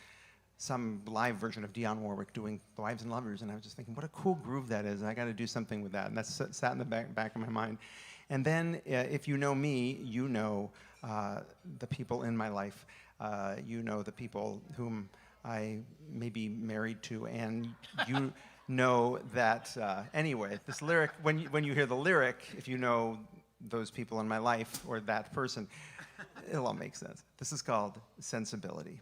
some live version of Dionne Warwick doing Wives and Lovers, and I was just thinking, what a cool groove that is. I got to do something with that, and that sat in the back of my mind. And then, if you know me, you know the people in my life. You know the people whom I may be married to, and you know that, anyway, this lyric, when you hear the lyric, if you know those people in my life or that person, it'll all make sense. This is called Sensibility.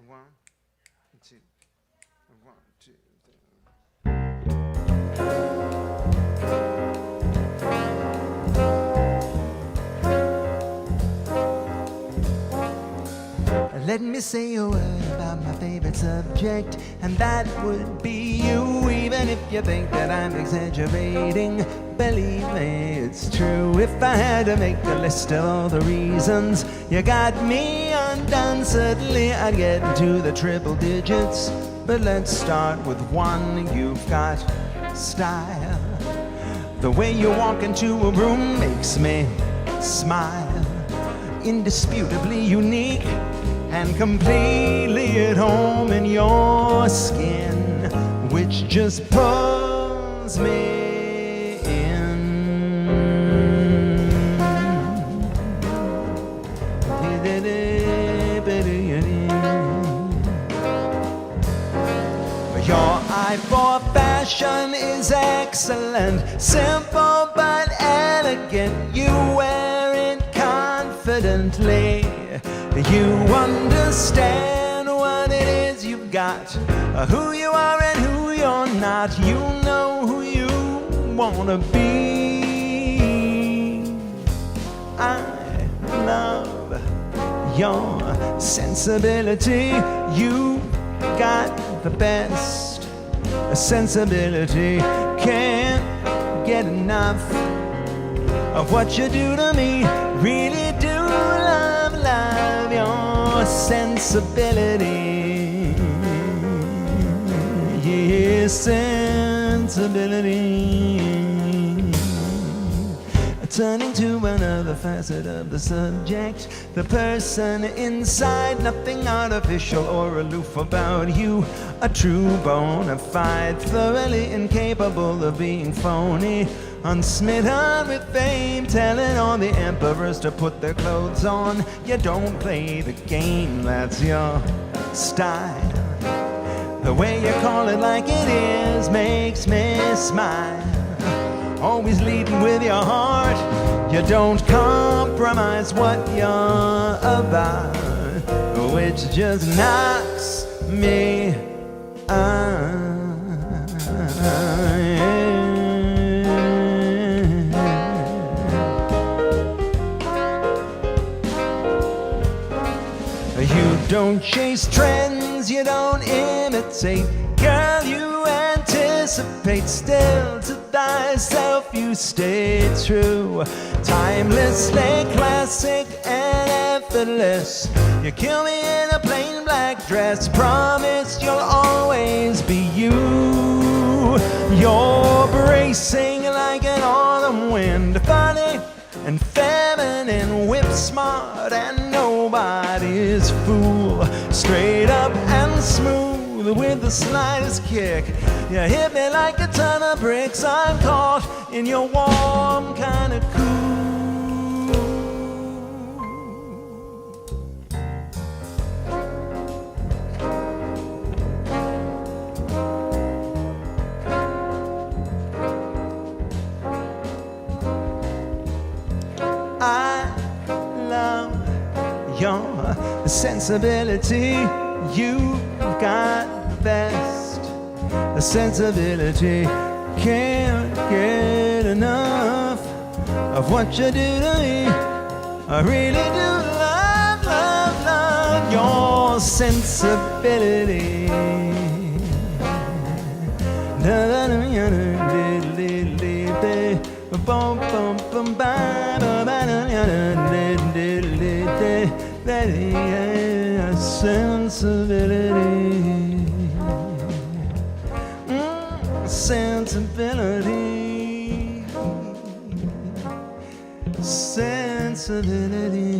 1, 2, 1, 2, 3. Let me say a word about my favorite subject, and that would be you, even if you think that I'm exaggerating. Believe me, it's true. If I had to make a list of all the reasons you got me undone, certainly I'd get into the triple digits. But let's start with one. You've got style. The way you walk into a room makes me smile. Indisputably unique and completely at home in your skin, which just pulls me in. Your eye for fashion is excellent, simple but elegant. You wear it confidently. You understand what it is you've got, who you are and who you're not. You know who you wanna be. I love your sensibility. You got the best sensibility. Can't get enough of what you do to me. Really do love your sensibility. Yeah, sensibility. Turning to another facet of the subject, the person inside, nothing artificial or aloof about you. A true bona fide, thoroughly incapable of being phony. Unsmitten with fame, telling all the emperors to put their clothes on. You don't play the game, that's your style. The way you call it like it is makes me smile. Always leading with your heart. You don't compromise what you're about, which just knocks me out. You don't chase trends, you don't imitate. Girl, you anticipate. Still to thyself you stay true. Timelessly classic and effortless. You kill me in a plain black dress. Promise you'll always be you. You're bracing like an autumn wind. Funny and feminine, whip smart and nobody's fool. Straight up and smooth with the slightest kick. You hit me like a ton of bricks. I'm caught in your warm kind of cool. I love your sensibility. You've got the best sensibility. Can't get enough of what you do to me. I really do love your sensibility. Sensibility, sensibility, sensibility.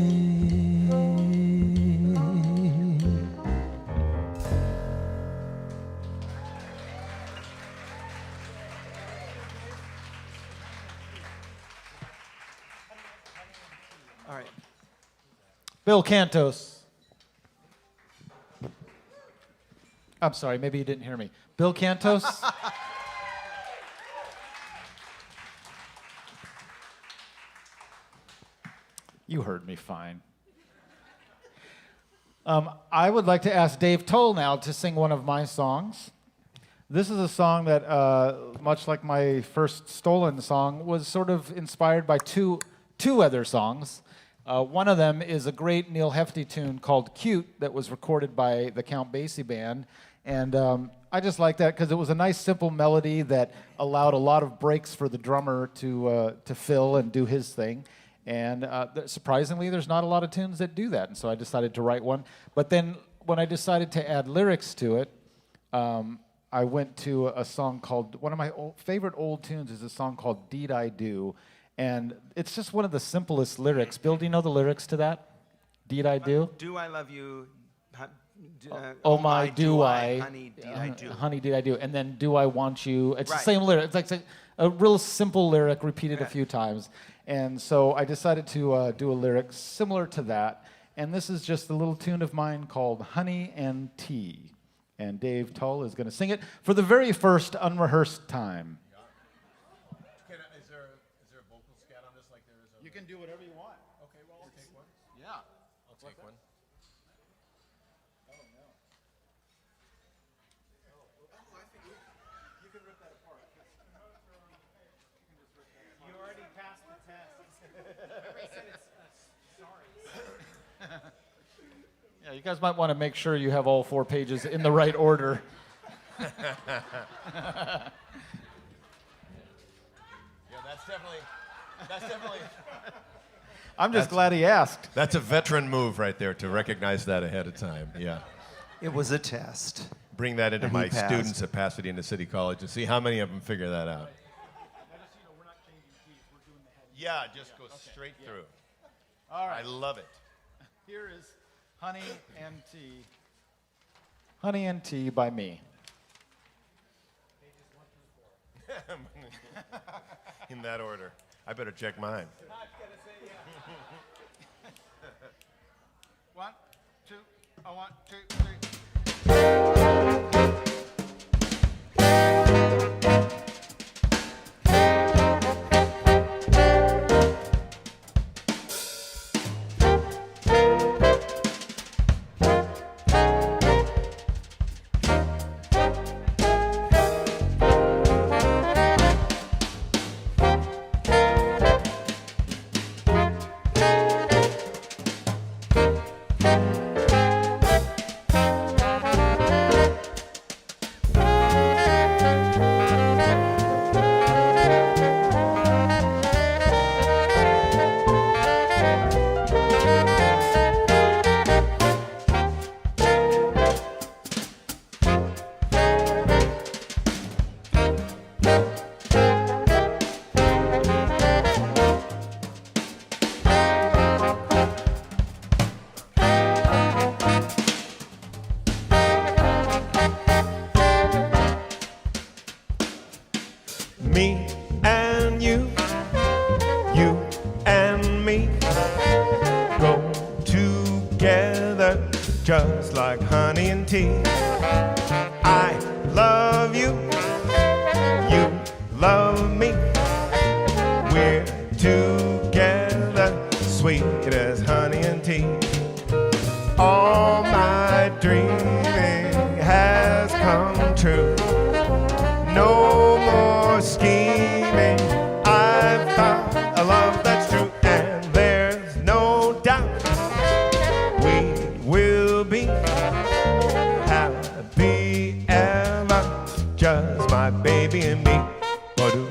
All right. Bill Cantos. I'm sorry, maybe you didn't hear me. Bill Cantos. You heard me fine. I would like to ask Dave Toll now to sing one of my songs. This is a song that, much like my first Stolen song, was sort of inspired by two other songs. One of them is a great Neil Hefti tune called Cute that was recorded by the Count Basie Band. And I just like that because it was a nice, simple melody that allowed a lot of breaks for the drummer to fill and do his thing. And surprisingly, there's not a lot of tunes that do that. And so I decided to write one. But then when I decided to add lyrics to it, I went to a song called, one of my favorite old tunes is a song called Deed I Do. And it's just one of the simplest lyrics. Bill, do you know the lyrics to that? Deed I Do? Do I love you? Oh my, do I? Honey, did I do? Honey, did I do? And then do I want you? It's Right. the same lyric. It's like a real simple lyric repeated a few times. And so I decided to do a lyric similar to that. And this is just a little tune of mine called Honey and Tea. And Dave Tull is going to sing it for the very first unrehearsed time. Is there a vocal scat on this like there is a... You can do whatever you want. Okay, well, I'll take one. Yeah. I'll take one. Yeah, you guys might want to make sure you have all 4 pages in the right order. Yeah, that's definitely. I'm just glad he asked. That's a veteran move right there to recognize that ahead of time. Yeah. It was a test. Bring that into And he my passed. students at Pasadena City College and see how many of them figure that out. Yeah, just go straight through. All right. I love it. Here is Honey and Tea. Honey and Tea by me. In that order. I better check mine. 1, 2, 1, 2, 3. Me and you and me go together just like honey and tea. I love you, you love me. We're together, sweet as honey and tea. All my dreaming has come true. No more scheming. I've found a love that's true, and there's no doubt we will be happy ever. Just my baby and me. Ba-doo.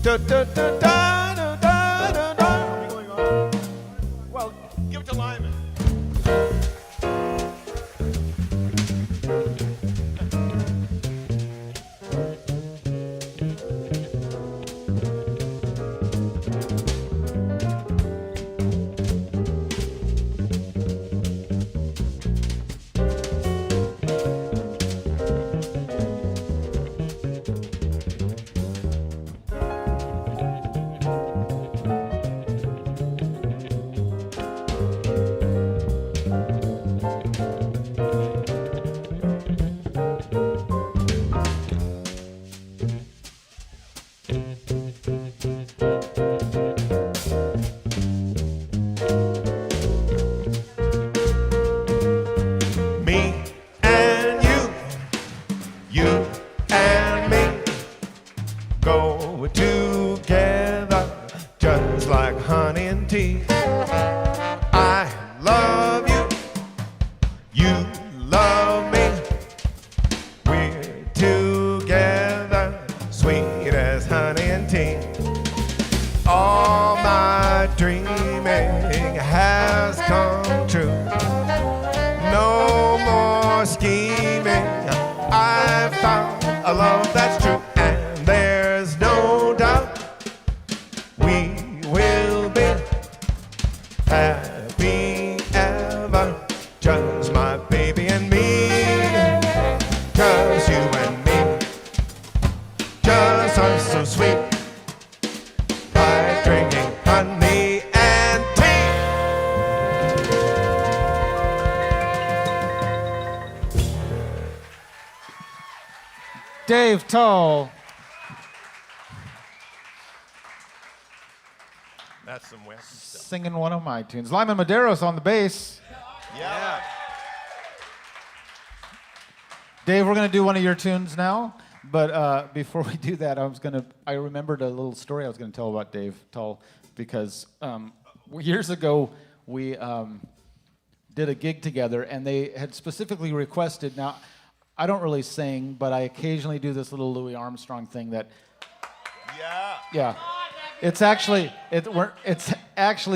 Da da da da da da da da. found a love that's true, and there's no doubt we will be happy ever, just my baby and me, just you and me, just us so sweet, like drinking honey and tea. Dave Tull. That's some wacky stuff. Singing one of my tunes. Lyman Medeiros on the bass. Yeah. Dave, we're going to do one of your tunes now. But before we do that, I remembered a little story I was going to tell about Dave Tull because years ago we did a gig together, and they had specifically requested. Now, I don't really sing, but I occasionally do this little Louis Armstrong thing that. Yeah. It's actually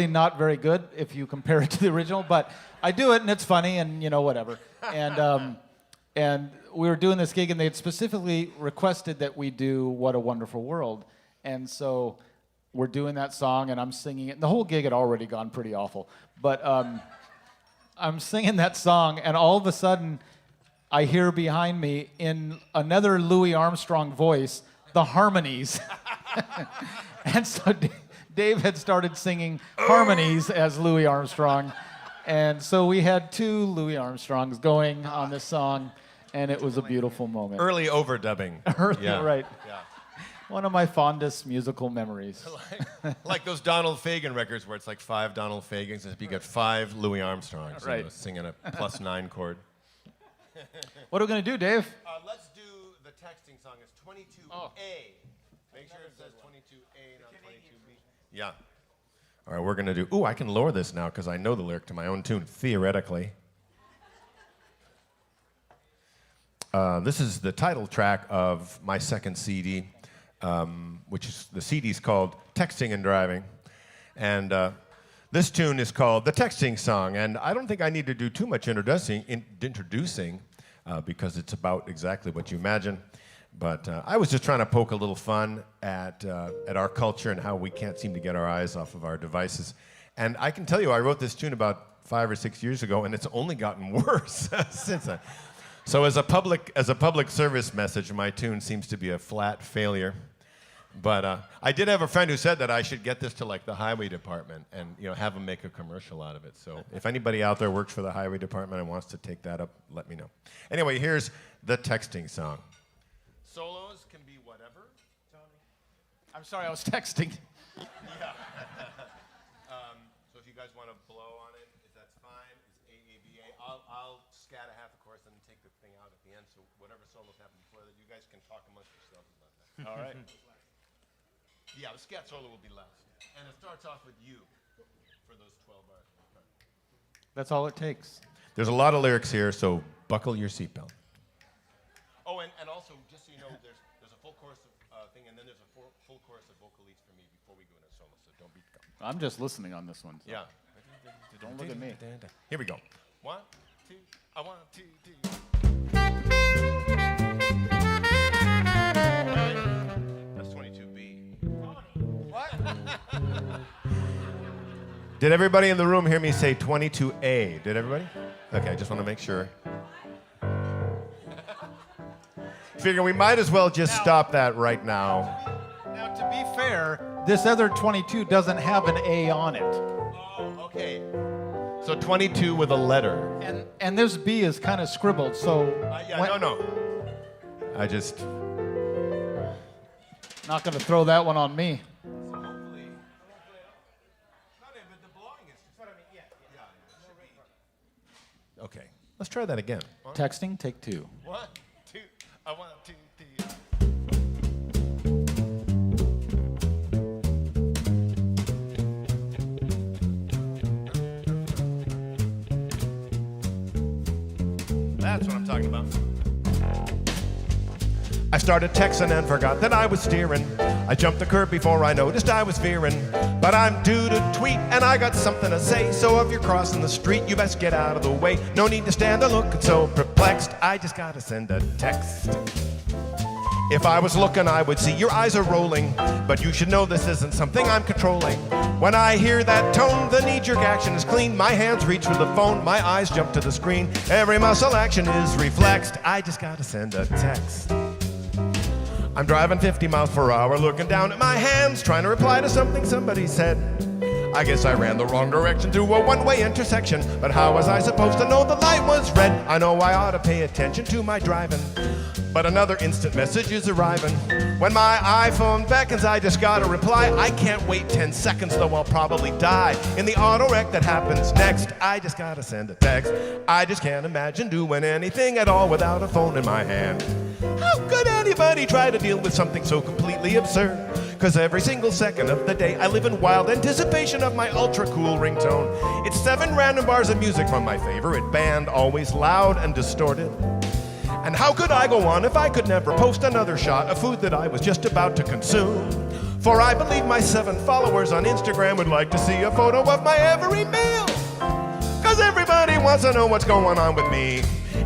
not very good if you compare it to the original, but I do it and it's funny and whatever. And we were doing this gig and they had specifically requested that we do "What a Wonderful World," and so we're doing that song and I'm singing it. And the whole gig had already gone pretty awful, but I'm singing that song and all of a sudden I hear behind me in another Louis Armstrong voice the harmonies. And so Dave had started singing harmonies as Louis Armstrong. And so we had two Louis Armstrongs going on this song, and it was a beautiful moment. Early overdubbing. Yeah. Right. Yeah. One of my fondest musical memories. Like those Donald Fagen records where it's like 5 Donald Fagans, and you got 5 Louis Armstrongs Right. singing a +9 chord. What are we going to do, Dave? Let's do the texting song. It's 22A. Oh. Make sure it says 22A, not 22B. Yeah. All right, we're going to do... Ooh, I can lower this now because I know the lyric to my own tune, theoretically. This is the title track of my second CD, which is... The CD's called Texting and Driving. And this tune is called The Texting Song. And I don't think I need to do too much introducing because it's about exactly what you imagine. But I was just trying to poke a little fun at our culture and how we can't seem to get our eyes off of our devices. And I can tell you, I wrote this tune about 5 or 6 years ago, and it's only gotten worse since then. So as a public service message, my tune seems to be a flat failure. But I did have a friend who said that I should get this to like the highway department and have them make a commercial out of it. So if anybody out there works for the highway department and wants to take that up, let me know. Anyway, here's The Texting Song. Solos can be whatever, Tony. I'm sorry, I was texting. Yeah. So if you guys want to blow on it, that's fine. It's AABA. I'll scat a half a chorus and take the thing out at the end. So whatever solos happen before that, you guys can talk amongst yourselves about that. All right. Yeah, the scat solo will be last, and it starts off with you for those 12 bars. That's all it takes. There's a lot of lyrics here, so buckle your seatbelt. Oh, and also, just so you know, there's a full chorus of thing, and then there's a full chorus of vocal leads for me before we go into solo, so don't be... I'm just listening on this one. So. Yeah. Don't look at me. Here we go. 1, 2, 1, 2, 3. That's 22B. What? Did everybody in the room hear me say 22A? Did everybody? Okay, I just want to make sure. Figure we might as well just stop that right now. Now, to be fair, this other 22 doesn't have an A on it. Oh, okay. So 22 with a letter. And this B is kind of scribbled, so... No. I just... Not going to throw that one on me. So hopefully... But the belonging is... Okay, let's try that again. Texting, take 2. 1, 2, 1, 2, 3. That's what I'm talking about. I started texting and forgot that I was steering. I jumped the curb before I noticed I was veering. But I'm due to tweet and I got something to say. So if you're crossing the street, you best get out of the way. No need to stand there looking so perplexed. I just gotta send a text. If I was looking, I would see your eyes are rolling. But you should know this isn't something I'm controlling. When I hear that tone, the knee-jerk action is clean. My hands reach for the phone, my eyes jump to the screen. Every muscle action is reflexed. I just gotta send a text. I'm driving 50 miles per hour, looking down at my hands, trying to reply to something somebody said. I guess I ran the wrong direction through a one-way intersection. But how was I supposed to know the light was red? I know I ought to pay attention to my driving. But another instant message is arriving. When my iPhone beckons, I just gotta reply. I can't wait 10 seconds, though I'll probably die in the auto wreck that happens next. I just gotta send a text. I just can't imagine doing anything at all without a phone in my hand. How could anybody try to deal with something so completely absurd? Cause every single second of the day I live in wild anticipation of my ultra cool ringtone. It's 7 random bars of music from my favorite band, always loud and distorted. And how could I go on if I could never post another shot of food that I was just about to consume? For I believe my 7 followers on Instagram would like to see a photo of my every meal. Cause everybody wants to know what's going on with me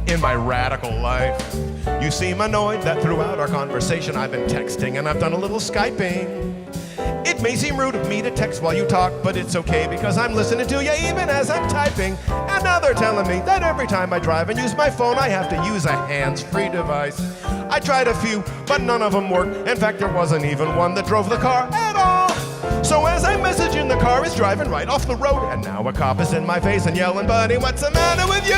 in my radical life. You seem annoyed that throughout our conversation I've been texting and I've done a little Skyping. It may seem rude of me to text while you talk, but it's okay because I'm listening to you even as I'm typing. And now they're telling me that every time I drive and use my phone, I have to use a hands-free device. I tried a few, but none of them worked. In fact, there wasn't even one that drove the car at all. So as I message in, the car is driving right off the road. And now a cop is in my face and yelling, buddy, what's the matter with you?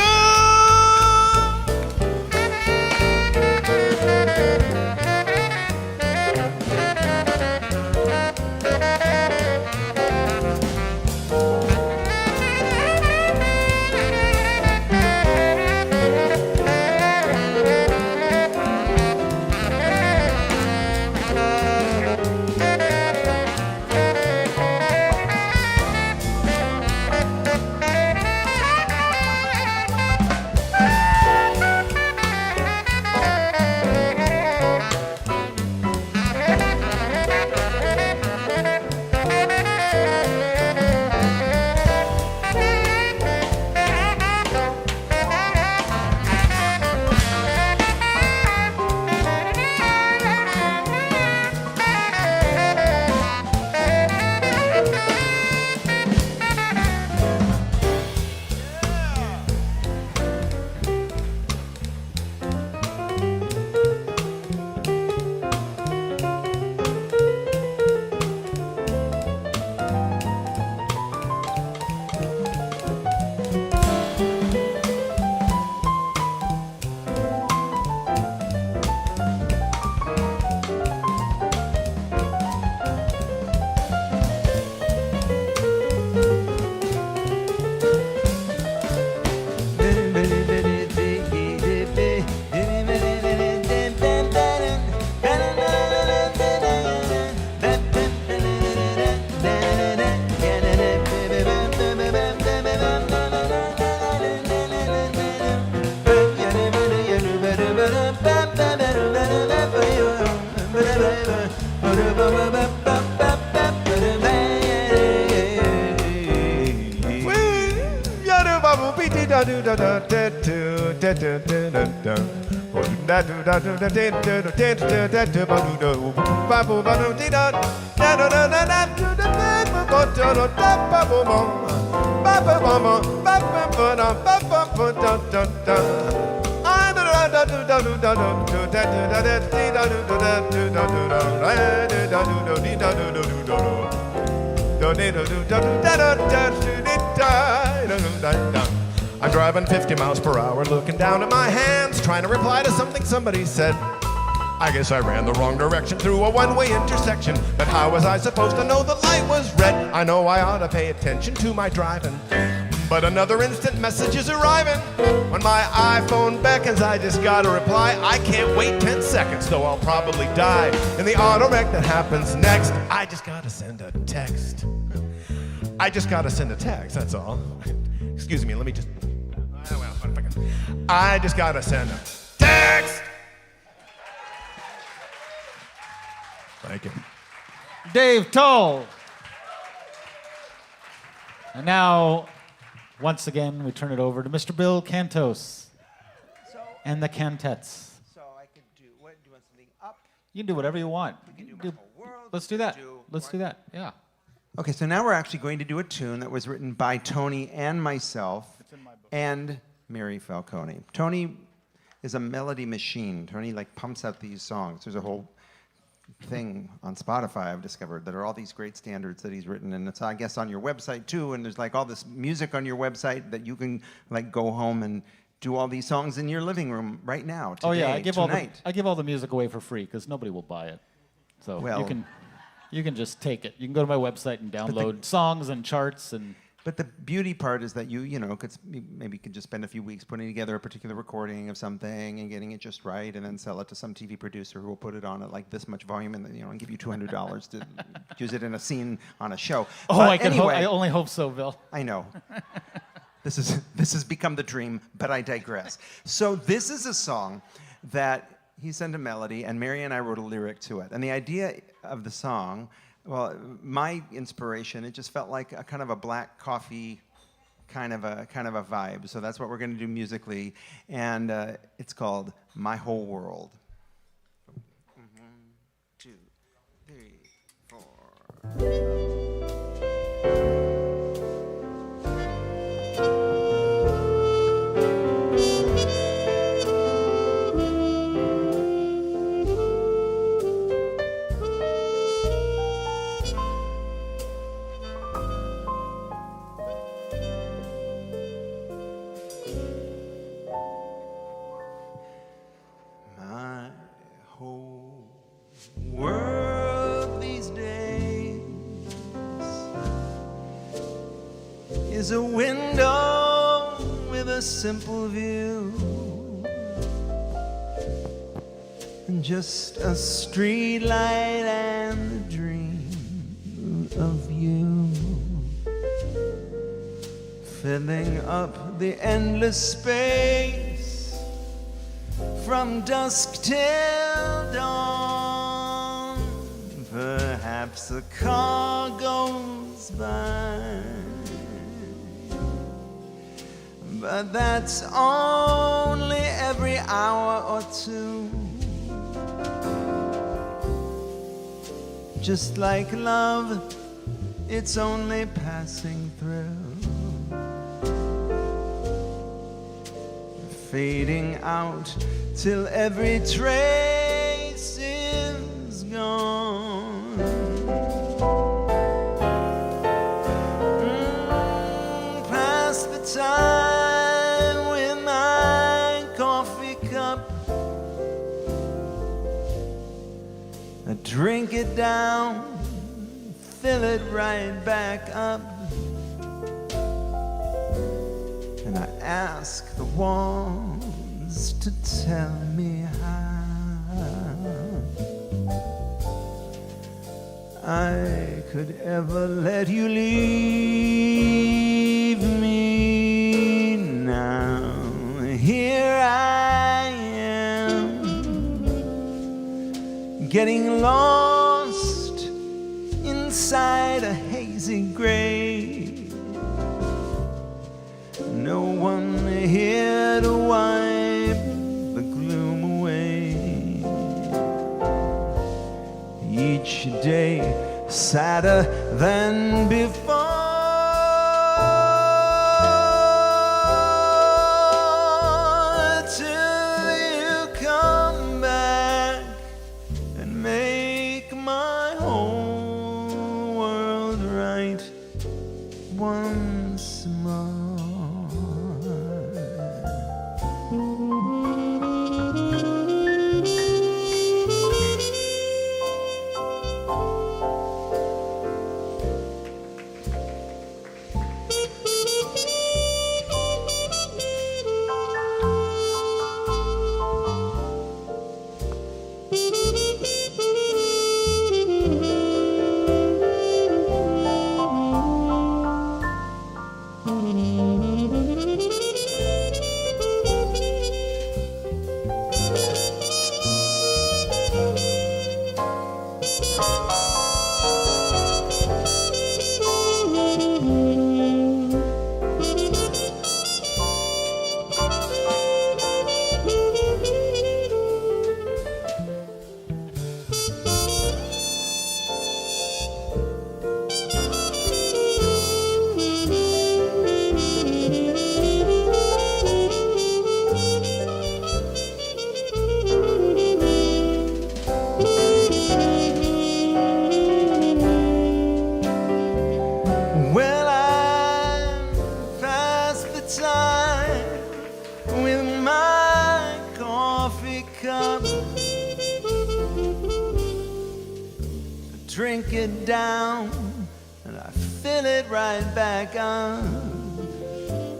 I'm driving 50 miles per hour, looking down at my hands, trying to reply to something somebody said. I guess I ran the wrong direction through a one-way intersection, but how was I supposed to know the light was red? I know I ought to pay attention to my driving, but another instant message is arriving. When my iPhone beckons, I just gotta reply. I can't wait 10 seconds, though I'll probably die in the auto wreck that happens next. I just gotta send a text. I just gotta send a text, that's all. Excuse me, let me just... I just gotta send a text. Thank you. Dave Toll. And now, once again, we turn it over to Mr. Bill Cantos and the Cantettes. So I could do what? Do you want something up? You can do whatever you want. You can You do can my whole world. Let's you do can that. Let's do that. Yeah. Okay, so now we're actually going to do a tune that was written by Tony and myself and Mary Falcone. Tony is a melody machine. Tony like pumps out these songs. There's a whole thing on Spotify I've discovered that are all these great standards that he's written, and it's I guess on your website too. And there's like all this music on your website that you can like go home and do all these songs in your living room right now. Today, Oh yeah, I give tonight. all the music away for free because nobody will buy it. So Well- you can just take it. You can go to my website and download songs and charts and. But the beauty part is that you know, maybe could just spend a few weeks putting together a particular recording of something and getting it just right, and then sell it to some TV producer who will put it on at like this much volume, and then and give you $200 to use it in a scene on a show. Oh, But I only hope so, Bill. I know. This has become the dream, but I digress. So this is a song that he sent a melody, and Mary and I wrote a lyric to it. And the idea of the song, well, my inspiration, it just felt like a kind of a black coffee kind of a vibe. So that's what we're going to do musically, and it's called My Whole World. 1, 2, 3, 4. My whole world these days is a window with a simple view, and just a street light and the dream of you, filling up the endless space from dusk till dawn. Perhaps a car goes by, but that's only every hour or two. Just like love, it's only passing through, fading out till every trace is gone. Pass the time with my coffee cup, I drink it down, fill it right back up, and I ask the walls to tell me how I could ever let you leave me now. Here I am, getting lost inside a hazy grave. No one here to wipe the gloom away. Each day sadder than before, till you come back and make my whole world right once more. with my coffee cup. Drink it down and I fill it right back up.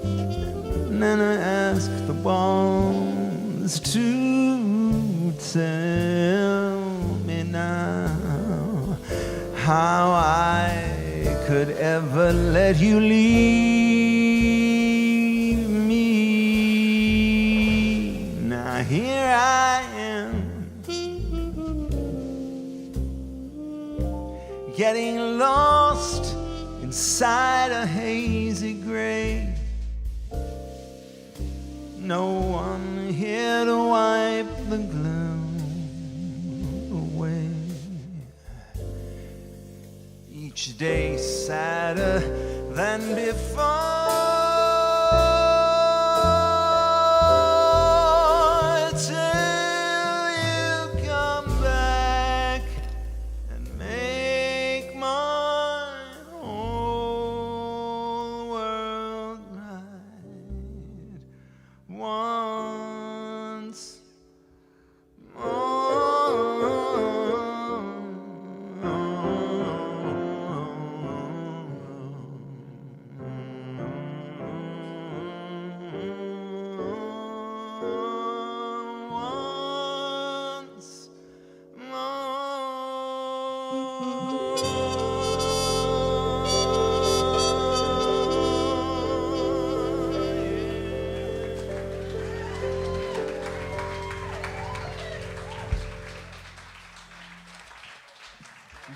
And then I ask the walls to tell me now how I could ever let you leave me. Now here I am, getting lost inside a hazy gray. No one here to wipe the gloom away. Each day sadder than before, till you come back and make my whole world right once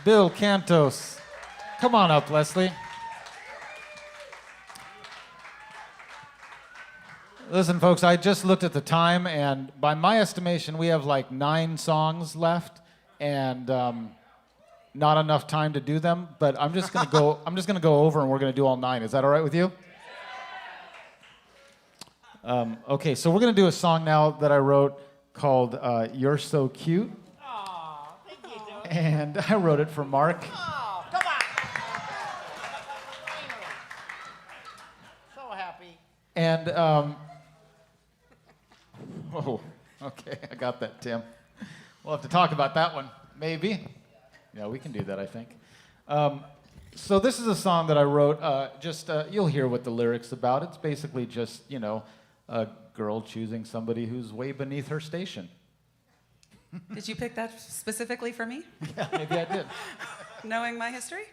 Bill Cantos. Come on up, Leslie. Listen, folks, I just looked at the time, and by my estimation, we have like 9 songs left, and not enough time to do them. But I'm just gonna go. I'm just gonna go over, and we're gonna do all 9. Is that all right with you? Okay, so we're gonna do a song now that I wrote called "You're So Cute." And I wrote it for Mark. Oh, come on. So happy. And, oh, okay, I got that, Tim. We'll have to talk about that one, maybe. Yeah, we can do that, I think. So this is a song that I wrote, you'll hear what the lyric's about. It's basically just, you know, a girl choosing somebody who's way beneath her station. Did you pick that specifically for me? Yeah, maybe I did. Knowing my history?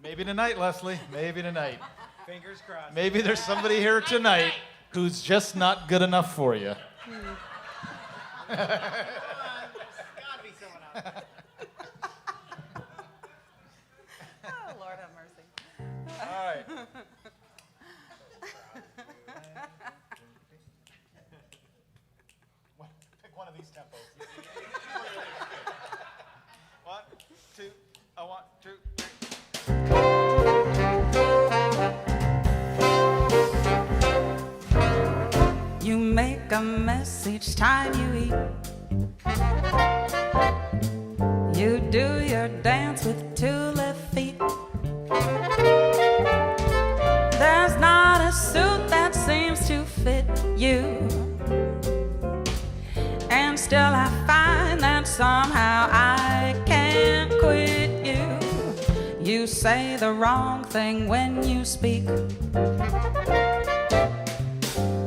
Maybe tonight, Leslie. Maybe tonight. Fingers crossed. Maybe there's somebody here tonight who's just not good enough for you. There's gotta be someone out there. Oh, Lord have mercy. All right. Pick one of these tempos. 1, 2, 1, 2, 3. You make a mess each time you eat. You do your dance with 2 left feet. There's not a suit that seems to fit you. And still I find that somehow I can't quit you. You say the wrong thing when you speak.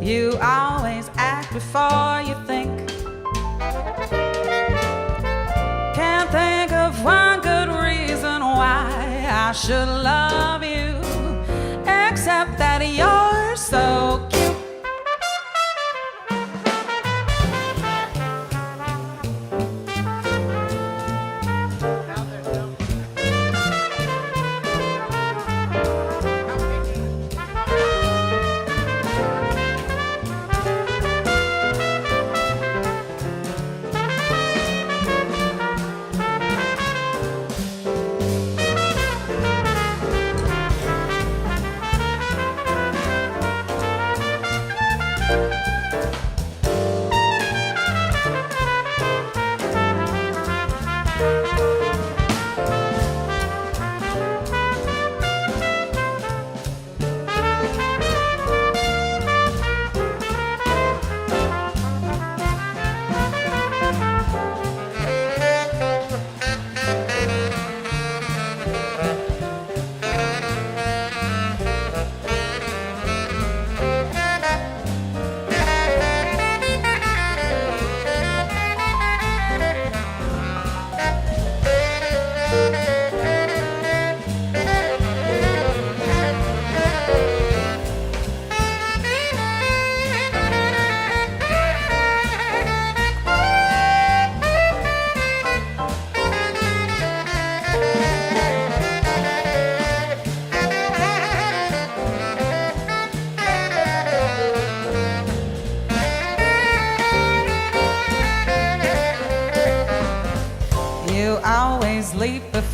You always act before you think. Can't think of one good reason why I should love you, except that you're so cute.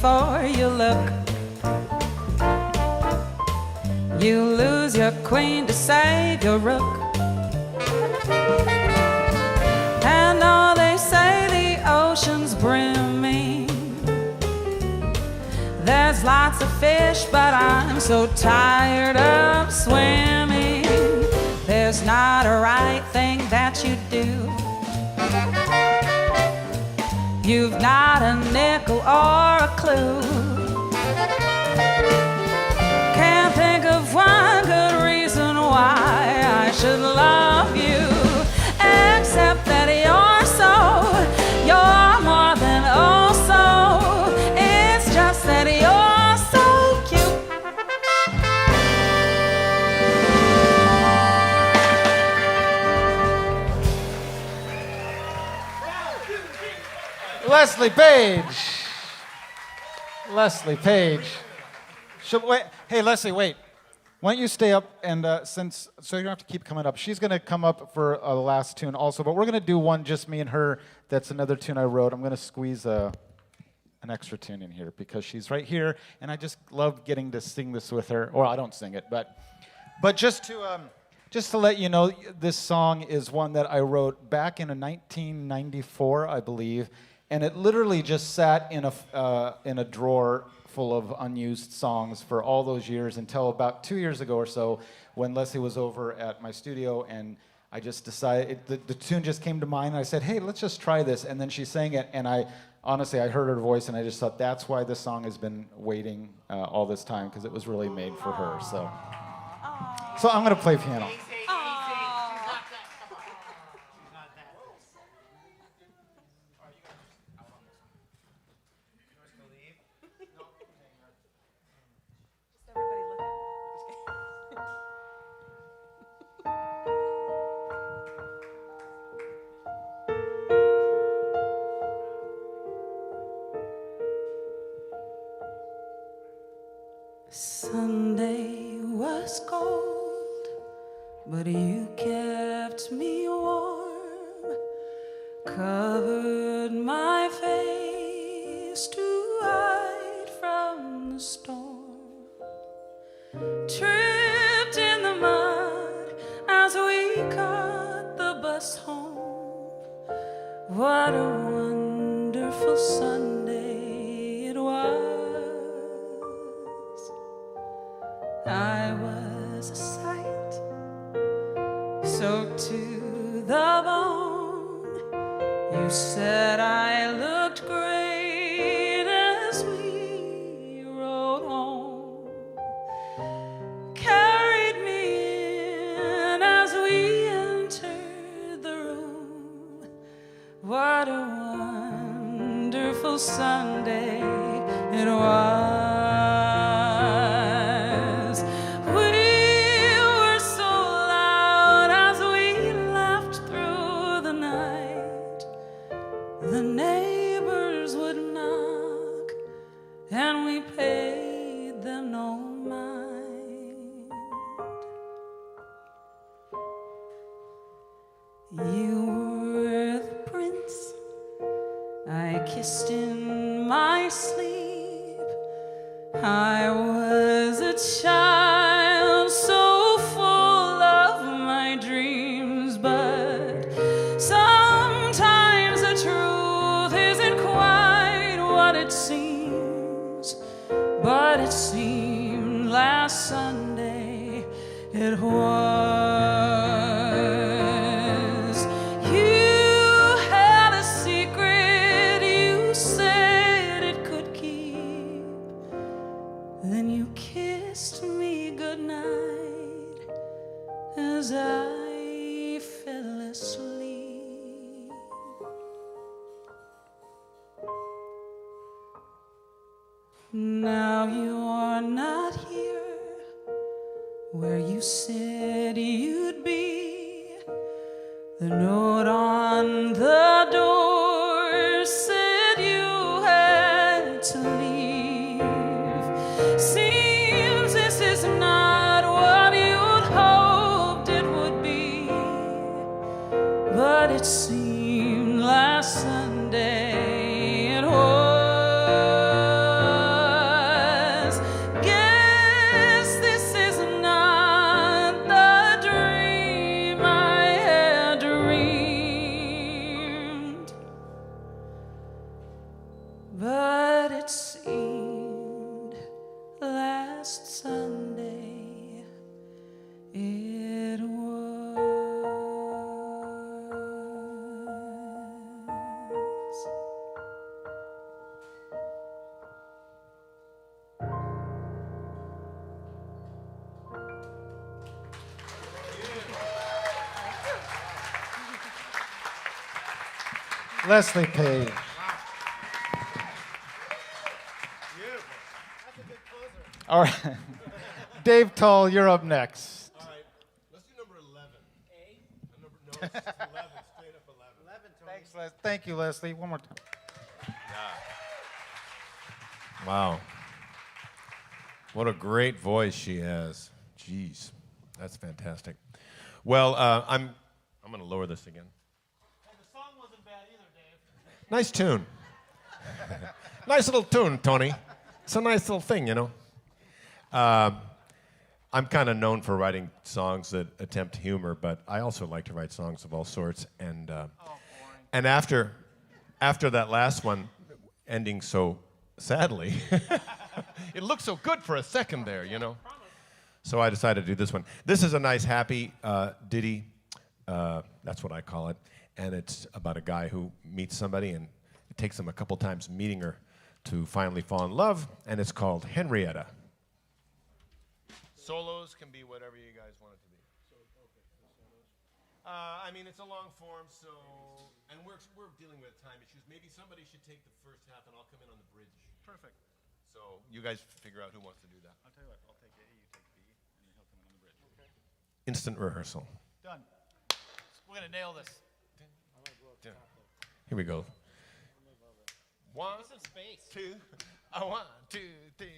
before you look. You lose your queen to save your rook. And though they say the ocean's brimming, there's lots of fish, but I'm so tired of swimming. There's not a right thing that you do. You've not a nickel or a clue. Can't think of one good reason why I should love you, except that you're you're more than also. It's just that you're so cute. Leslie Page. Leslie Page. Wait. Hey, Leslie, wait. Why don't you stay up and so you don't have to keep coming up. She's going to come up for the last tune also, but we're going to do one just me and her. That's another tune I wrote. I'm going to squeeze an extra tune in here because she's right here, and I just love getting to sing this with her. Or I don't sing it, but just to let you know, this song is one that I wrote back in 1994, I believe, and it literally just sat in a drawer full of unused songs for all those years until about 2 years ago or so when Leslie was over at my studio, and I just decided, the tune just came to mind, and I said, hey, let's just try this, and then she sang it, and honestly, I heard her voice, and I just thought that's why this song has been waiting all this time, because it was really made for her, so I'm going to play piano. Sunday was cold, but you kept me warm, covered my face to hide from the storm, tripped in the mud as we caught the bus home. What a wonderful Sunday it was. I was a sight, soaked to the bone. You said I looked great as we rode home, carried me in as we entered the room. What a wonderful Sunday it was. You were the prince I kissed in my sleep. I was a child so full of my dreams, but sometimes the truth isn't quite what it seems. But it seemed last Sunday it was. Then you kissed me goodnight as I fell asleep. Now you're not here where you said you'd be. The note on the door said you had to leave. Seems this is not what you'd hoped it would be, but it seemed last Sunday it was. Leslie Page. All right. Dave Tull, you're up next. All right, let's do number 11. No, it's 11, straight up 11. Thanks, thank you, Leslie. One more time. Wow. What a great voice she has. Jeez, that's fantastic. Well, I'm going to lower this again. The song wasn't bad either, Dave. Nice tune. Nice little tune, Tony. It's a nice little thing, you know. I'm kind of known for writing songs that attempt humor, but I also like to write songs of all sorts. And after that last one ending so sadly, it looked so good for a second there, you know. So I decided to do this one. This is a nice, happy ditty. That's what I call it. And it's about a guy who meets somebody, and it takes him a couple times meeting her to finally fall in love. And it's called Henrietta. Solos can be whatever you guys want it to be. I mean, it's a long form, so, and we're dealing with time issues. Maybe somebody should take the first half, and I'll come in on the bridge. Perfect. So you guys figure out who wants to do that. I'll tell you what, I'll take A, you take B, and then he'll come in on the bridge. Okay. Instant rehearsal. Done. We're going to nail this. Here we go. One, Some space. two, 1, 2, 3.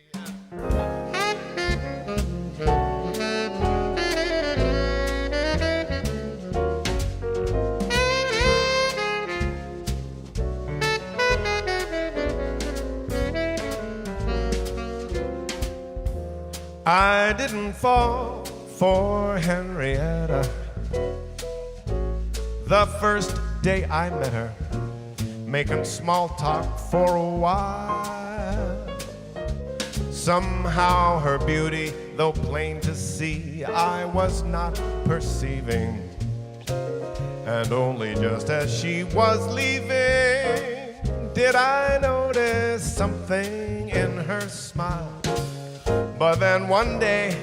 I didn't fall for Henrietta the first day I met her, making small talk for a while. Somehow her beauty, though plain to see, I was not perceiving. And only just as she was leaving did I notice something in her smile. But then one day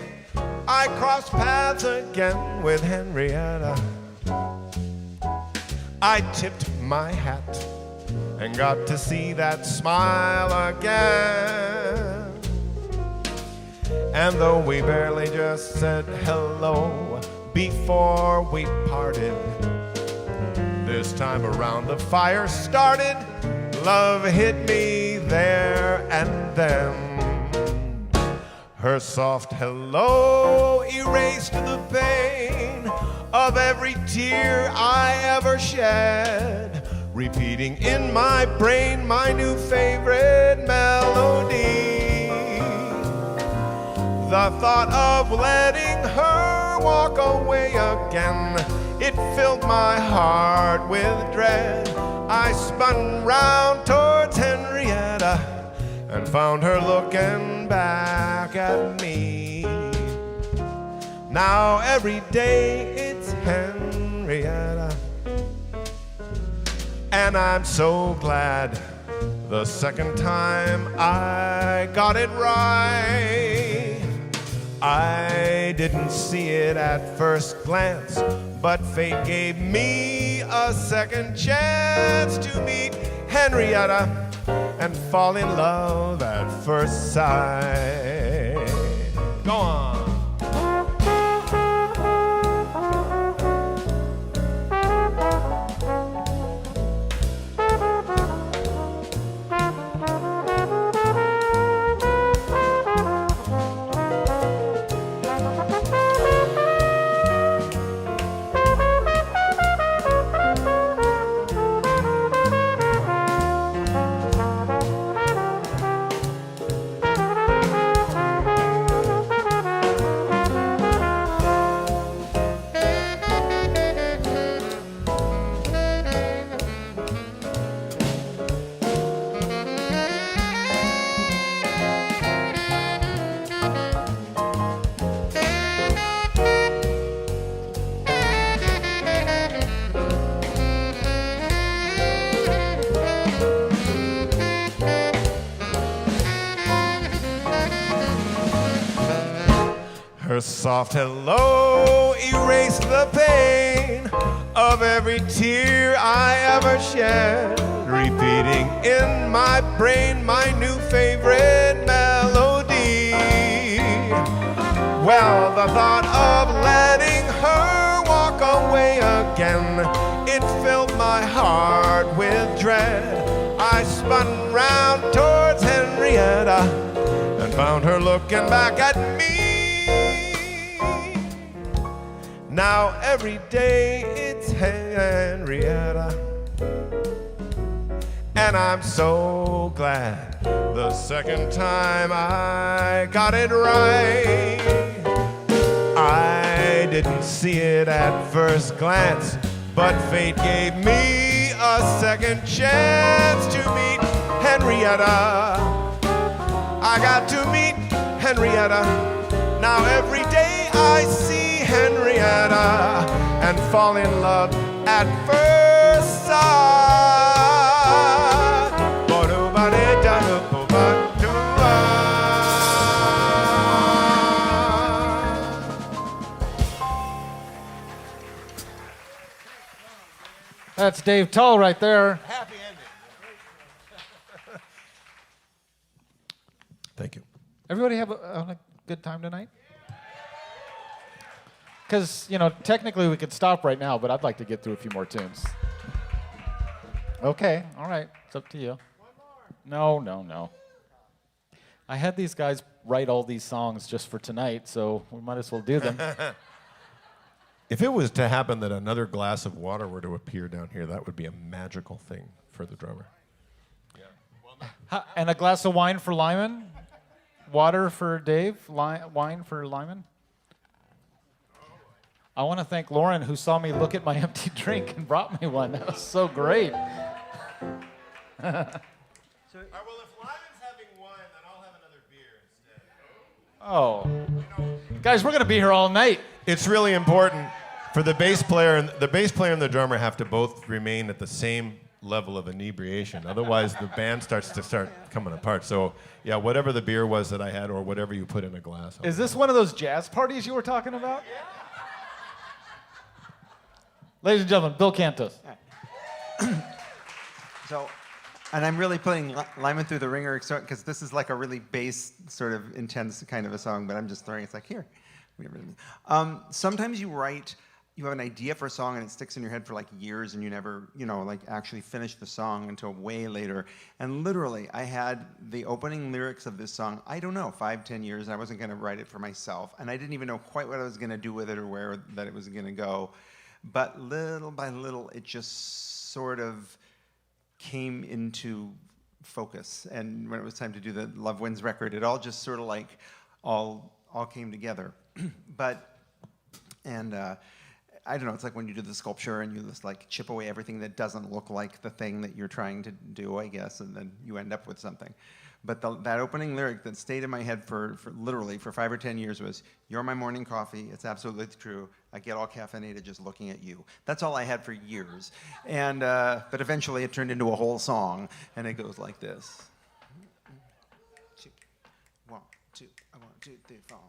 I crossed paths again with Henrietta. I tipped my hat and got to see that smile again. And though we barely just said hello before we parted, this time around the fire started. Love hit me there and then. Her soft hello erased the pain of every tear I ever shed, repeating in my brain my new favorite melody. The thought of letting her walk away again, it filled my heart with dread. I spun round towards Henrietta and found her looking back at me. Now every day it's Henrietta, and I'm so glad the second time I got it right. I didn't see it at first glance, but fate gave me a second chance to meet Henrietta and fall in love at first sight. Go on. Her soft hello erased the pain of every tear I ever shed, repeating in my brain my new favorite melody. Well, the thought of letting her walk away again, it filled my heart with dread. I spun round towards Henrietta and found her looking back at me. Now every day it's Henrietta, and I'm so glad the second time I got it right. I didn't see it at first glance, but fate gave me a second chance to meet Henrietta. I got to meet Henrietta. Now every day I see Henrietta and fall in love at first sight. That's Dave Tull right there. Happy ending. Thank you. Everybody have a good time tonight? Because, you know, technically we could stop right now, but I'd like to get through a few more tunes. Okay, all right. It's up to you. One more. No. I had these guys write all these songs just for tonight, so we might as well do them. If it was to happen that another glass of water were to appear down here, that would be a magical thing for the drummer. And a glass of wine for Lyman? Water for Dave? Wine for Lyman? I want to thank Lauren, who saw me look at my empty drink and brought me one. That was so great. Well, if Lyman's having wine, then I'll have another beer instead. Oh. Guys, we're going to be here all night. It's really important for the bass player and the drummer have to both remain at the same level of inebriation. Otherwise, the band starts coming apart. So, yeah, whatever the beer was that I had or whatever you put in a glass. Is this one of those jazz parties you were talking about? Yeah. Ladies and gentlemen, Bill Cantos. So, and I'm really putting Lyman through the ringer because this is like a really bass, sort of intense kind of a song, but I'm just throwing it's like, here. Sometimes you have an idea for a song and it sticks in your head for like years and you never, like actually finish the song until way later. And literally, I had the opening lyrics of this song, I don't know, 5-10 years, and I wasn't gonna write it for myself. And I didn't even know quite what I was gonna do with it or where that it was gonna go. But little by little, it just sort of came into focus. And when it was time to do the Love Wins record, it all just sort of like all came together. I don't know, it's like when you do the sculpture and you just like chip away everything that doesn't look like the thing that you're trying to do, I guess, and then you end up with something. But that opening lyric that stayed in my head for literally 5 or 10 years was, "You're my morning coffee, it's absolutely true. I get all caffeinated just looking at you." That's all I had for years. And but eventually it turned into a whole song, and it goes like this. 1, 2, 1, 2, 3, 4.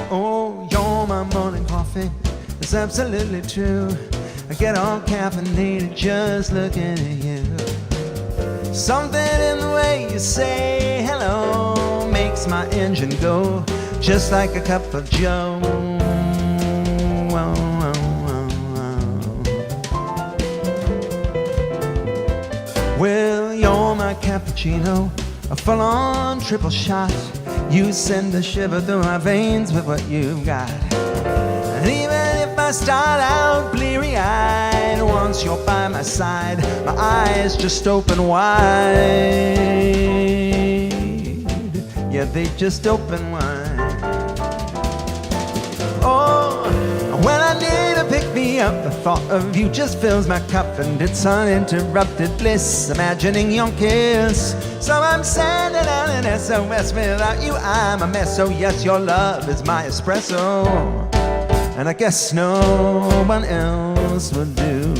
Oh, you're my morning coffee, it's absolutely true. I get all caffeinated just looking at you. Something in the way you say hello makes my engine go just like a cup of joe. Well, you're my cappuccino, a full-on triple shot. You send a shiver through my veins with what you've got. And even if I start out bleary-eyed, once you're by my side, my eyes just open wide. Yeah, they just open wide. Oh, when I need to pick me up, the thought of you just fills my cup, and it's uninterrupted bliss, imagining your kiss. So I'm sending out an SOS, without you I'm a mess. So yes, your love is my espresso, and and I guess no one else would do.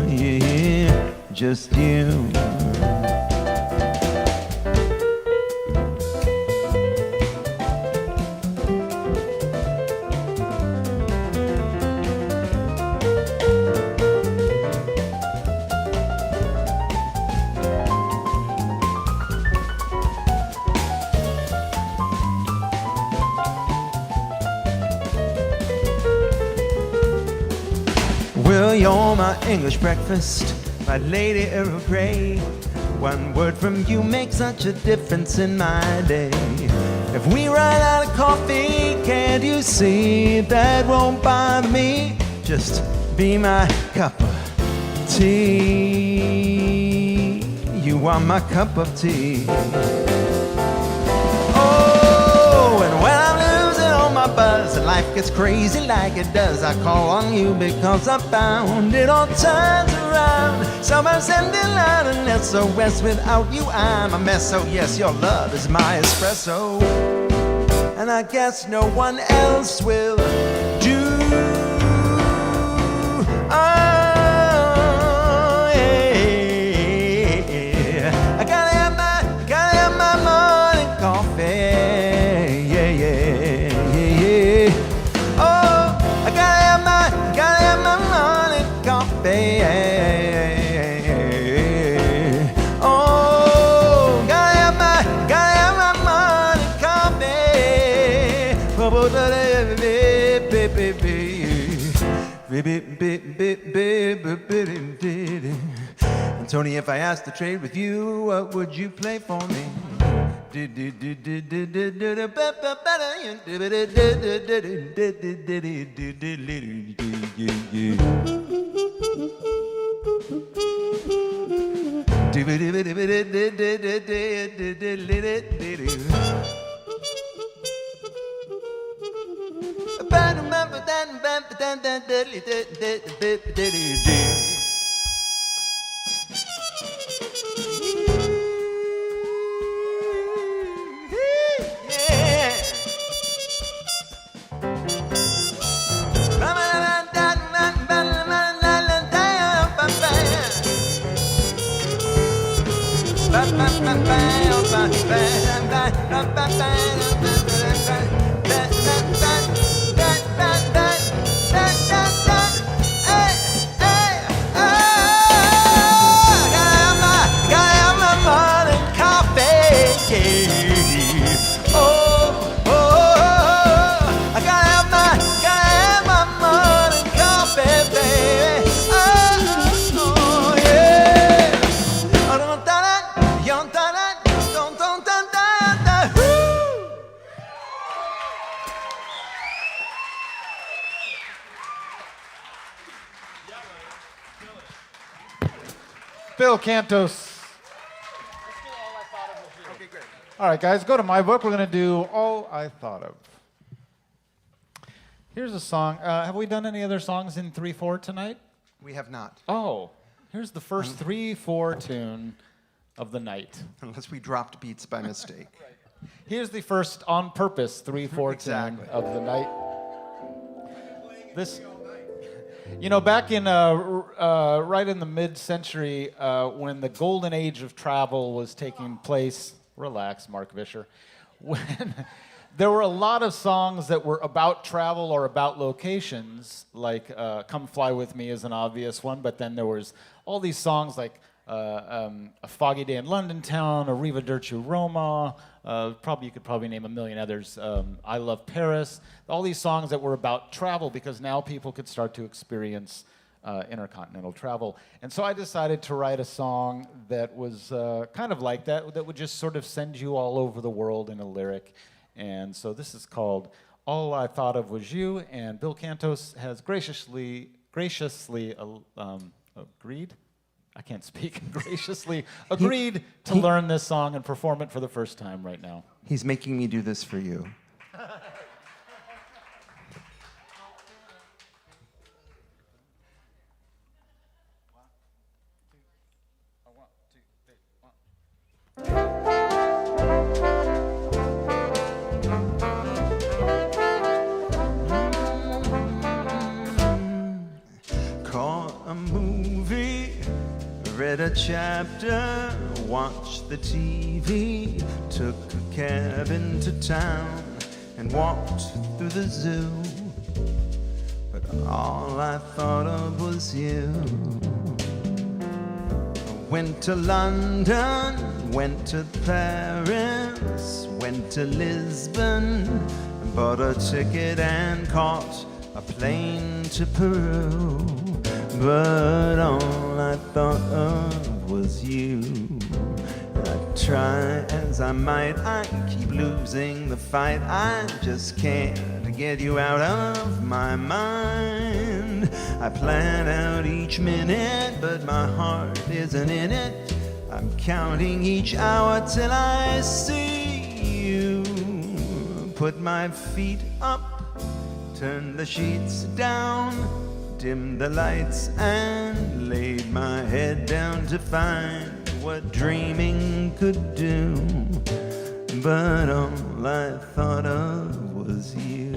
Yeah, just you. Well, you're my English breakfast, my lady Earl Grey. One word from you makes such a difference in my day. If we run out of coffee, can't you see that won't bother me? Just be my cup of tea. You are my cup of tea. Oh, and when I'm losing all my buzz and life gets crazy like it does, I call on you because I found it all turns around. Sometimes sending out an SOS. Without you I'm a mess. So yes, your love is my espresso, and I guess no one else will do. Oh, yeah. I gotta have my morning coffee. Yeah, yeah, yeah, yeah. Oh, I gotta have my morning coffee. Oh, gotta have my morning coffee. And Tony, if I asked to trade with you, what would you play for me? Bill Cantos. All right, guys, go to my book. We're going to do All I Thought of. Here's a song. Have we done any other songs in 3/4 tonight? We have not. Oh, here's the first 3/4 tune of the night. Unless we dropped beats by mistake. Here's the first on purpose 3/4 Exactly. tune of the night. This, you know, back in right in the mid-century, when the golden age of travel was taking place. Relax, Mark Vischer. When there were a lot of songs that were about travel or about locations, like "Come Fly With Me" is an obvious one, but then there was all these songs like "A Foggy Day in London Town," "Arrivederci Roma," you could probably name a million others. "I Love Paris." All these songs that were about travel, because now people could start to experience intercontinental travel. And so I decided to write a song that was kind of like that, that would just sort of send you all over the world in a lyric. And so this is called All I Thought of Was You, and Bill Cantos has graciously agreed? I can't speak. Graciously agreed to learn this song and perform it for the first time right now. He's making me do this for you. read a chapter, watched the TV, took a cab into town, and walked through the zoo. But all I thought of was you. I went to London, went to Paris, went to Lisbon, bought a ticket and caught a plane to Peru. But all I thought of was you. I try as I might, I keep losing the fight. I just can't get you out of my mind. I plan out each minute, but my heart isn't in it. I'm counting each hour till I see you. Put my feet up, turn the sheets down, dimmed the lights and laid my head down to find what dreaming could do. But all I thought of was you.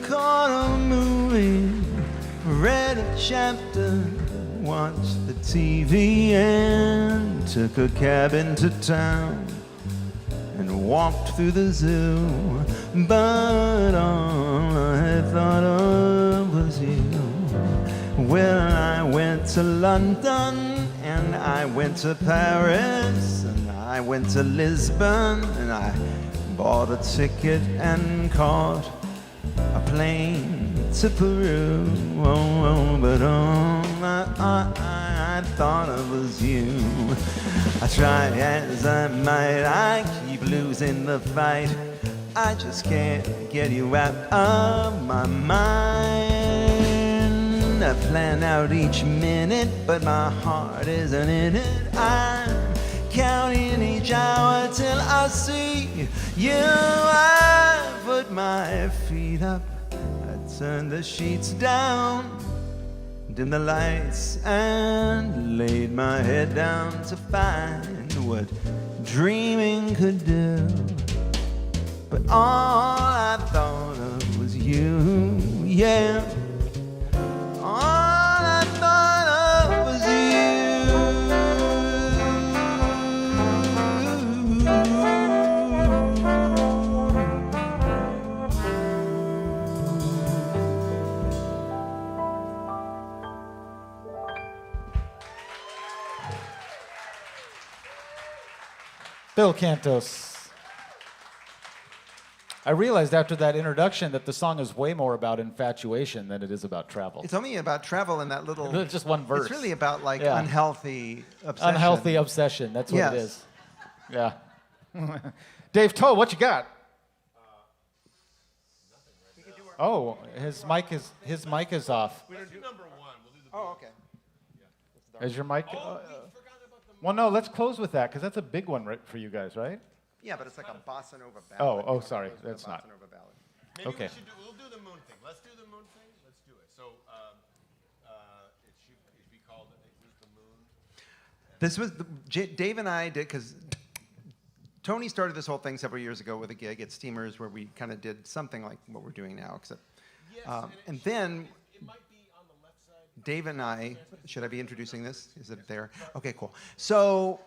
Caught a movie, read a chapter, watched the TV and took a cab into town and walked through the zoo. But all I thought of was you. Well, I went to London and I went to Paris and I went to Lisbon and I bought a ticket and caught a plane to Peru. But all I thought of was you. I try as I might, I keep losing the fight. I just can't get you out of my mind. I plan out each minute, but my heart isn't in it. I'm counting each hour till I see you. I put my feet up, I turn the sheets down, dim the lights and laid my head down to find what dreaming could do. But all I thought of was you, yeah. All Bill Cantos. I realized after that introduction that the song is way more about infatuation than it is about travel. It's only about travel in that little. It's just one verse. It's really about like Yeah. unhealthy obsession. Unhealthy obsession. That's what it Yes. is. Yeah. Dave Toll, what you got? Oh, his mic is off. Let's do number one. We'll do the Oh, okay. Is your mic? Well, no. Let's close with that because that's a big one for you guys, right? Yeah, but it's like a bossa nova ballad. Oh, sorry, It's a that's not. bossa nova ballad. Maybe Okay. we'll do the moon thing. Let's do the moon thing. Let's do it. So it should be called It Was the Moon. This was Dave and I did because Tony started this whole thing several years ago with a gig at Steamers where we kind of did something like what we're doing now, except. And then It might be on the left side. Dave and I, should I be introducing this? Is it there? Okay, cool. So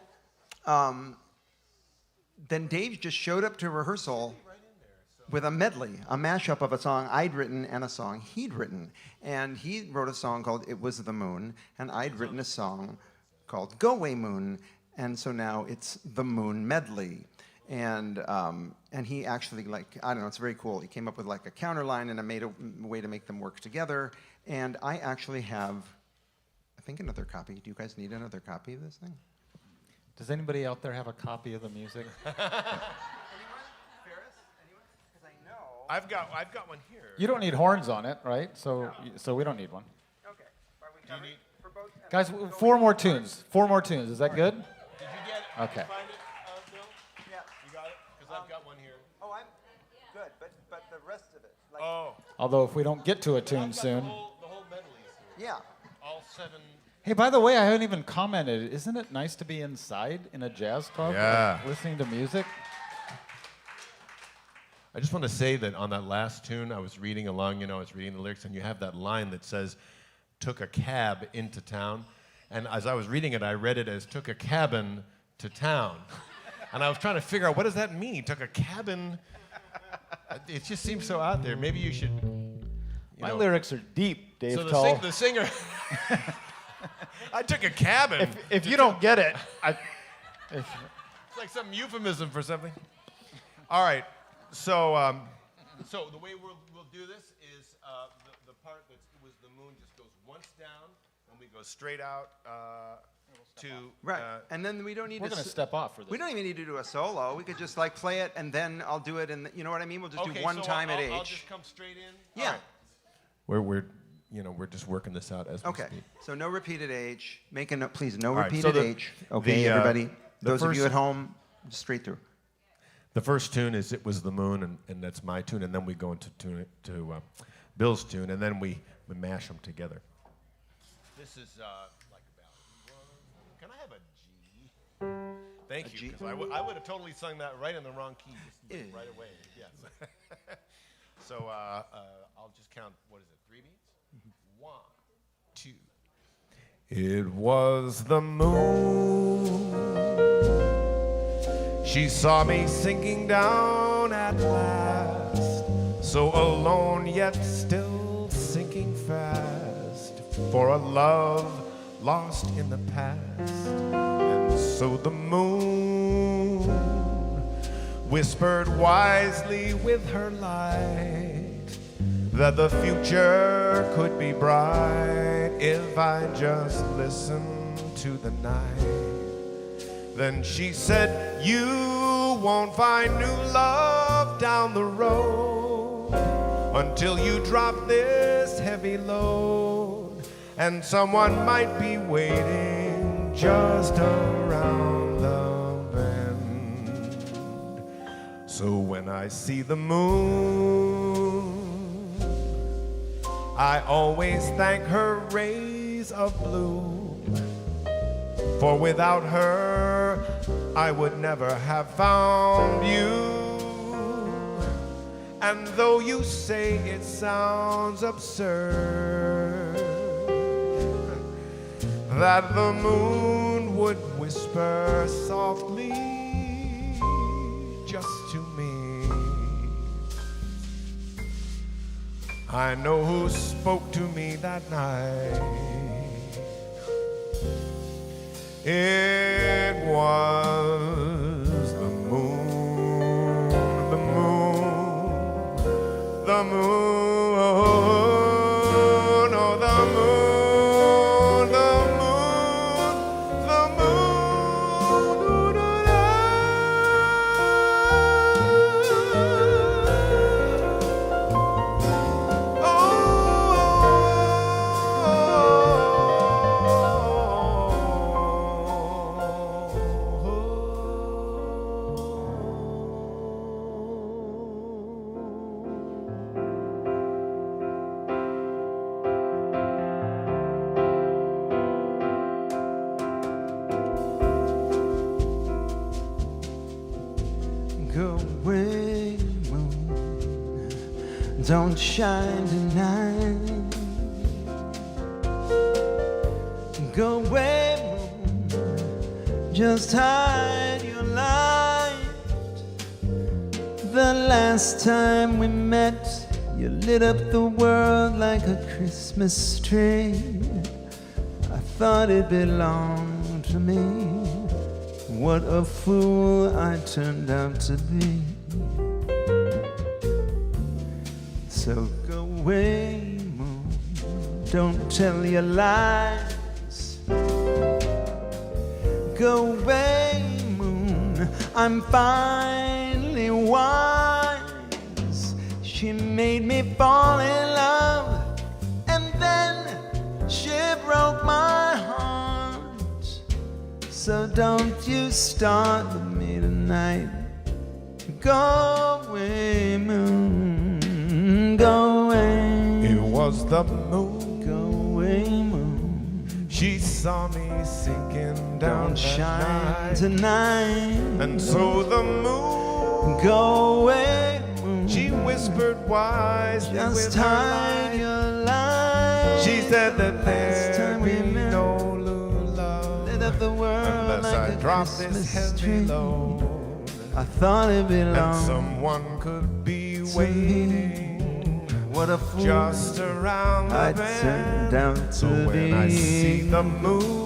then Dave just showed up to rehearsal with a medley, a mashup of a song I'd written and a song he'd written. And he wrote a song called It Was the Moon, and I'd written a song called Go Away Moon. And so now it's the Moon Medley. And he actually, like, I don't know, it's very cool. He came up with like a counter line and I made a way to make them work together. And I actually have, I think, another copy. Do you guys need another copy of this thing? Does anybody out there have a copy of the music? I've got one here. You don't need horns on it, right? So we don't need one. Okay. Are we for both? Guys, 4 more tunes. 4 more tunes. Is that good? Did you get it? Okay. Did you find it, Bill? Yeah. You got it? Because I've got one here. Oh, I'm good, but the rest of it. Like, Oh. Although if we don't get to a tune soon. The whole medley is here. yeah. All 7. Hey, by the way, I haven't even commented. Isn't it nice to be inside in a jazz club? Yeah. Like, listening to music? I just want to say that on that last tune, I was reading along, I was reading the lyrics, and you have that line that says, took a cab into town. And as I was reading it, I read it as took a cabin to town. And I was trying to figure out, what does that mean? Took a cabin? It just seems so out there. Maybe you should, My lyrics are deep, Dave So Toll. the singer, I took a cabin. If you don't get it, It's like some euphemism for something. All right. So, so the way we'll do this is the part that was the moon just goes once down, and we go straight out to. Right. And then we don't need we're to. going to step off for this. We don't even need to do a solo. We could just like play it, and then I'll do it, and you know what I mean. We'll just do one time at I'll H. just come straight in. Yeah. All right. We're just working this out as we Okay. speak. So no repeated H. Make a note, please. No All right, repeated so H. Okay, the, everybody. the Those of you first- at home, straight through. The first tune is "It Was the Moon," and that's my tune, and then we go into Bill's tune, and then we mash them together. This is like a ballad. Can I have a G? Thank you, G? because I would have totally sung that right in the wrong key just right away. Yes. So I'll just count. What is it? 3 beats. 1, 2. It was the moon. She saw me sinking down at last, so alone yet still sinking fast, for a love lost in the past. And so the moon whispered wisely with her light that the future could be bright if I just listened to the night. Then she said, you won't find new love down the road until you drop this heavy load, and someone might be waiting just around the bend. So when I see the moon, I always thank her rays of blue, for without her, I would never have found you. And though you say it sounds absurd, that the moon would whisper softly just to me, I know who spoke to me that night. It was the the moon, oh, the moon, the moon, the moon, doo-doo-da. Go away, moon, don't shine tonight. Go away, moon, just hide your light. The last time we met, you lit up the world like a Christmas tree. I thought it belonged to me. What a fool I turned out to be. So go away, moon, don't tell your lies. Go away, moon, I'm finally wise. She made me fall in love, and then she broke my heart. So don't you start with me tonight. Go away, moon, go away. It was the moon. Go away, moon. She saw me sinking down Don't that shine night. tonight. And so the moon, Go away, moon. she whispered wisely Just with her hide light. your light. She said that Last there time we be met, no love lit up the world unless like I a drop Christmas this heavy tree. load. I thought it And belonged someone could be to waiting me. What a fool just around the I bend. turned out to So be. when I see the moon,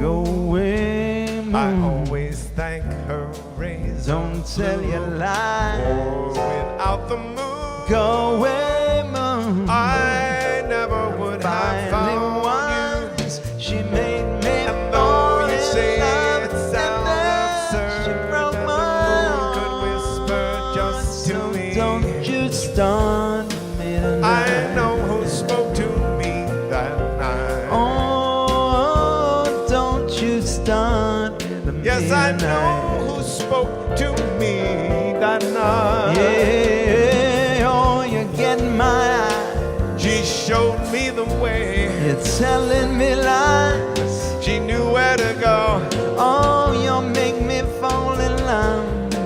Go away, moon. I always thank her rays. Don't tell your lies. For without the moon, Go away, moon. I never would have Finally found once she made me And fall though you in say love, it and sounds then absurd, she broke that my the moon could whisper just to So me. don't you start me tonight. I know who spoke to me that night. Oh, don't you start me tonight. Yes, I know who spoke to me that night. Yeah, oh, you're getting my eye. She showed me the way. You're telling me lies. She knew where to go. Oh, you'll make me fall in love.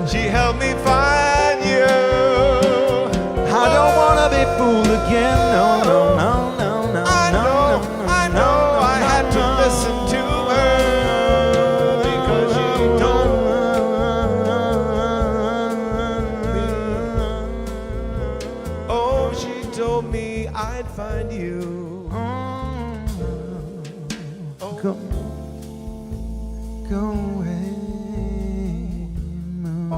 She helped me find you. I don't wanna be fooled again. No, no, no, no, no. I know, I know. I had to listen to her because she told me. Oh, she told me I'd find you. Go, go away, moon.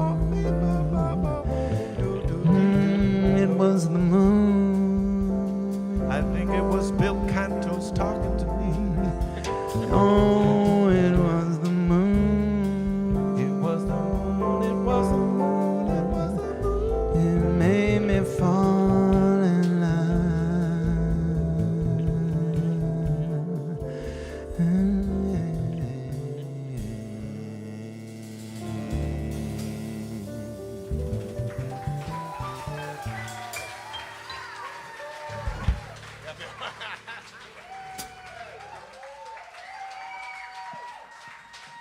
It was the moon. I think it was Bill Cantos talking to me. Oh, it was the moon. It was the moon, it was the moon, it was the moon. It made me fall in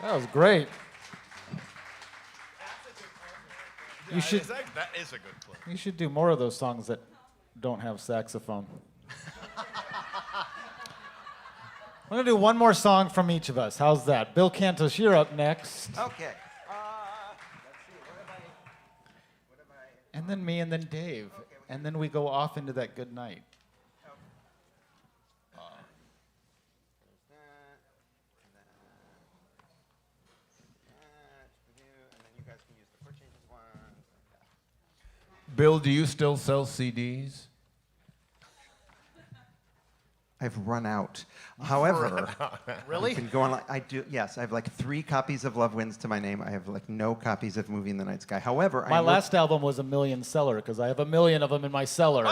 That was great. You should That is a good play. you should do more of those songs that don't have saxophone. We're gonna do one more song from each of us. How's that? Bill Cantos, you're up next. Okay. And then me, and then Dave. And then we go off into that good night. Bill, do you still sell CDs? I've run out. However, Really? you can go on. I do. Yes, I have like 3 copies of Love Wins to my name. I have like no copies of Movie in the Night Sky. However, My last album was a million seller because I have a million of them in my cellar.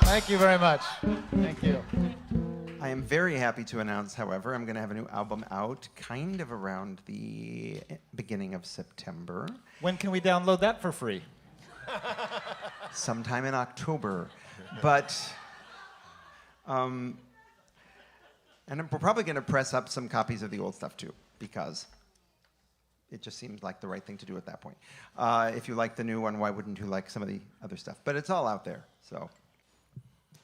Thank you very much. Thank you. I am very happy to announce, however, I'm going to have a new album out kind of around the beginning of September, When can we download that for free? sometime in October. But, and we're probably going to press up some copies of the old stuff too, because it just seemed like the right thing to do at that point. If you like the new one, why wouldn't you like some of the other stuff? But it's all out there, so.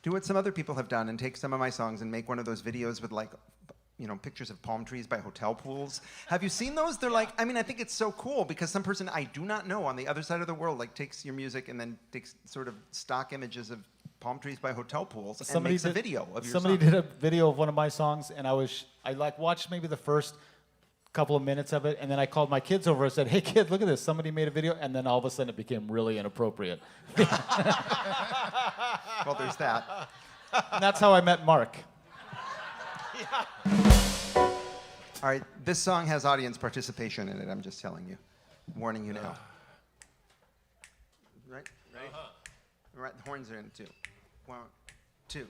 Do what some other people have done and take some of my songs and make one of those videos with like, you know, pictures of palm trees by hotel pools. Have you seen those? They're like, I mean, I think it's so cool because some person I do not know on the other side of the world like takes your music and then takes sort of stock images of palm trees by hotel pools and makes a video of your Somebody song. did a video of one of my songs, and I like watched maybe the first couple of minutes of it, and then I called my kids over and said, "Hey, kid, look at this! Somebody made a video," and then all of a sudden it became really inappropriate. Well, there's that. And that's how I met Mark. All right, this song has audience participation in it. I'm just telling you, warning you now. Right? Right. Right. The horns are in it too. 1, 2.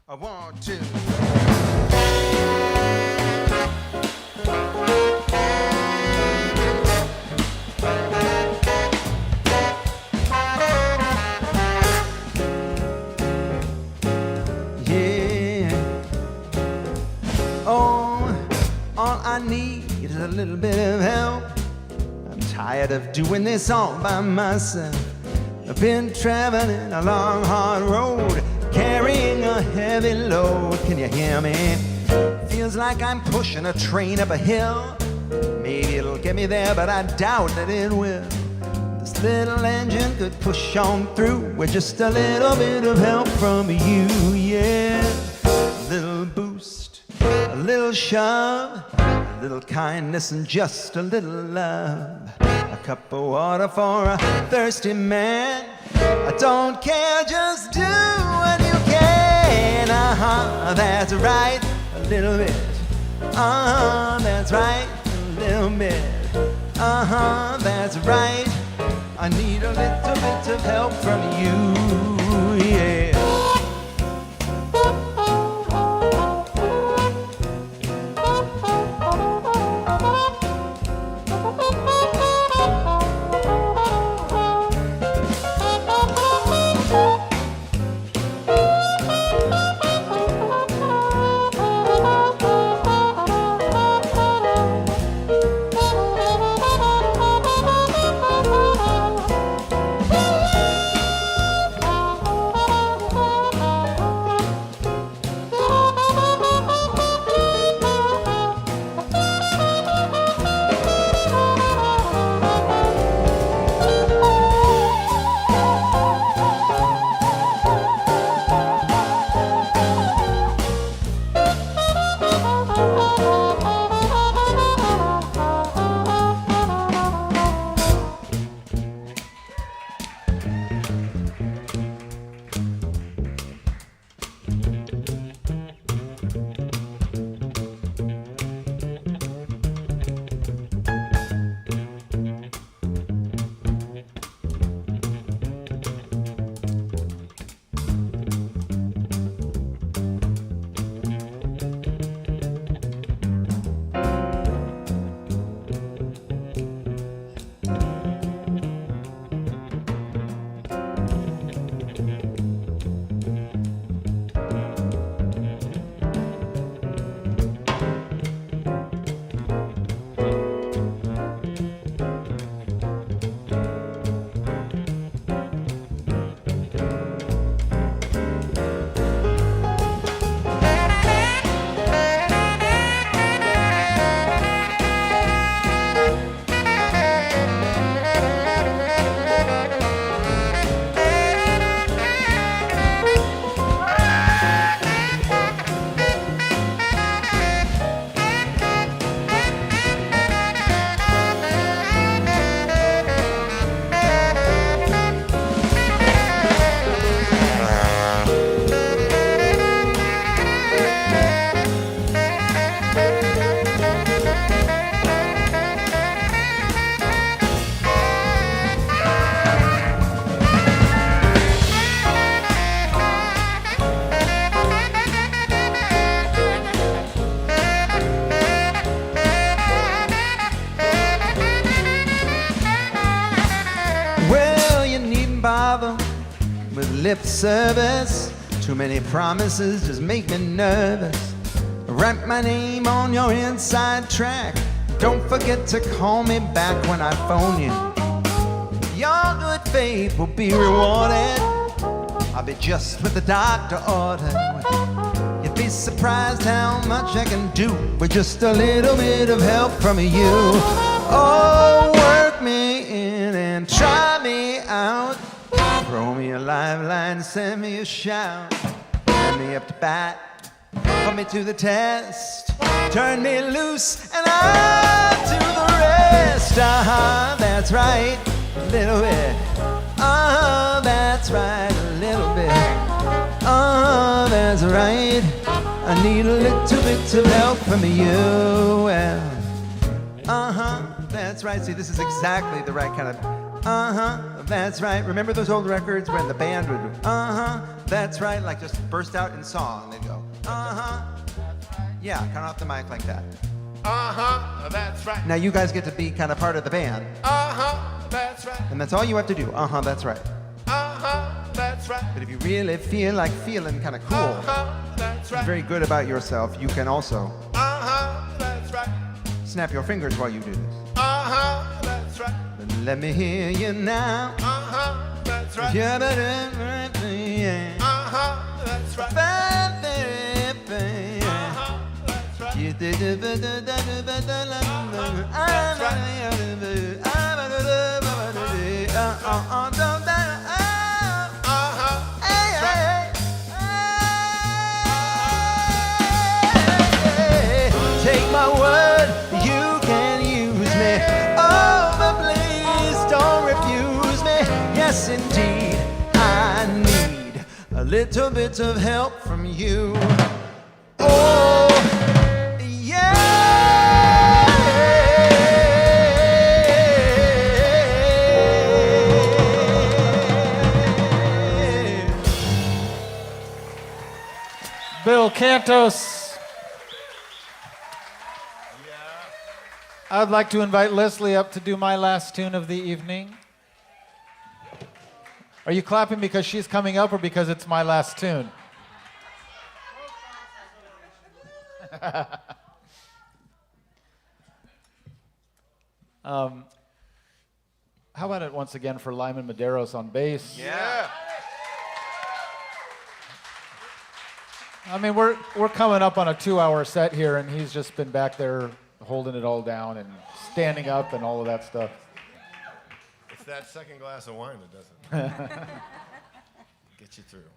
1, 2. Yeah. Oh, all I need is a little bit of help. I'm tired of doing this all by myself. I've been traveling a long, hard road, carrying a heavy load. Can you hear me? Feels like I'm pushing a train up a hill. Maybe it'll get me there, but I doubt that it will. This little engine could push on through with just a little bit of help from you, yeah. A little boost, a little shove, a little kindness and just a little love. A cup of water for a thirsty man. I don't care, just do what you can. That's right, a little bit. That's right, a little bit. That's right. I need a little bit of help from you, yeah. with lip service. Too many promises just make me nervous. Write my name on your inside track. Don't forget to call me back when I phone you. Your good faith will be rewarded. I'll be just what the doctor ordered. You'd be surprised how much I can do with just a little bit of help from you. Oh, work me in and try me out. Throw me a lifeline, send me a shout. Send me up to bat, put me to the test. Turn me loose and I'll do the rest. That's right, a little bit. That's right, a little bit. That's right. I need a little bit of help from you. Well, that's right. See, this is exactly the right kind of, that's right. Remember those old records when the band would, that's right, like just burst out in song. They'd go, yeah, kind of off the mic like that. That's right. Now you guys get to be kind of part of the band. That's right. And that's all you have to do. That's right. That's right. But if you really feel like feeling kind of cool, That's right. very good about yourself, you can also That's right. snap your fingers while you do this. That's right. Then let me hear you now. That's right. Yeah. That's right. Take my word, you can use me. Oh, but please don't refuse me. Yes, indeed, I need a little bit of help from you. Oh, Bill Cantos. I'd like to invite Leslie up to do my last tune of the evening. Are you clapping because she's coming up or because it's my last tune? How about it once again for Lyman Medeiros on bass? Yeah. I mean, we're coming up on a 2-hour set here, and he's just been back there holding it all down and standing up and all of that stuff. It's that second glass of wine that doesn't get you through.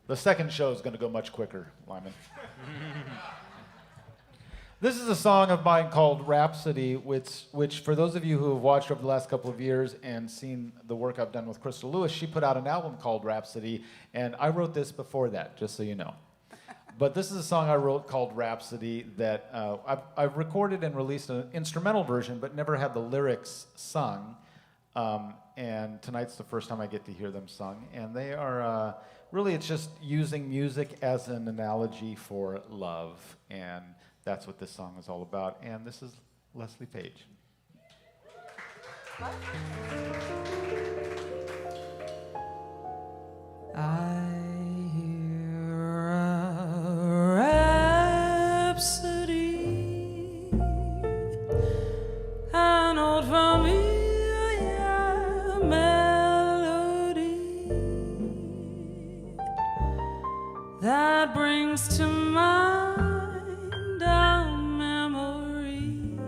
The second show is going to go much quicker, Lyman. This is a song of mine called Rhapsody, which for those of you who have watched over the last couple of years and seen the work I've done with Crystal Lewis, she put out an album called Rhapsody, and I wrote this before that, just so you know. But this is a song I wrote called Rhapsody that I've recorded and released an instrumental version, but never had the lyrics sung. And tonight's the first time I get to hear them sung. And they are, really, it's just using music as an analogy for love. And that's what this song is all about. And this is Leslie Page. I hear a rhapsody, an old familiar melody that brings to mind a memory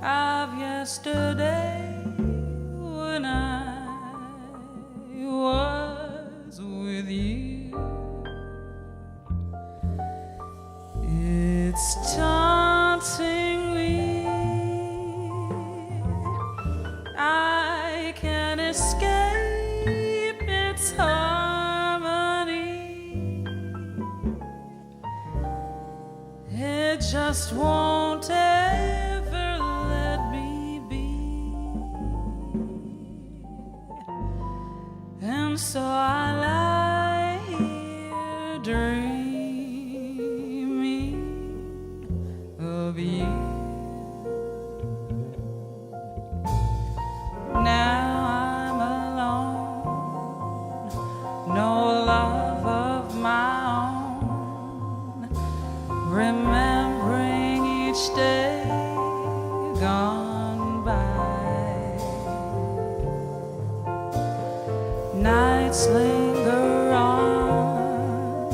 of yesterday when I was with you. It's taunting me, I can't escape its harmony. It just won't ever let me be. And so I lie here dreaming of you. Now Nights linger on,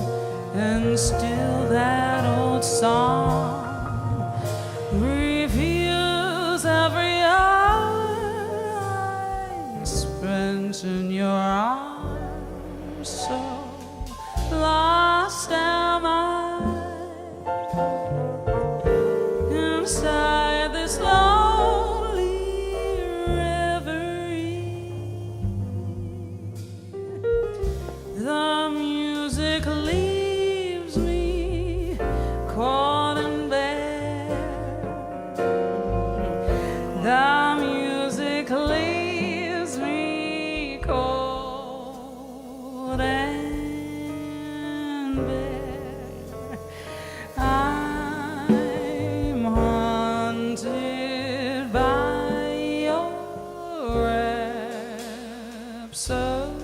and still that old song reveals every hour I spent in your arms. So lost am I inside this lonely reverie. The music leaves me cold and bare. The music leaves me cold and bare. I'm haunted by your rhapsody.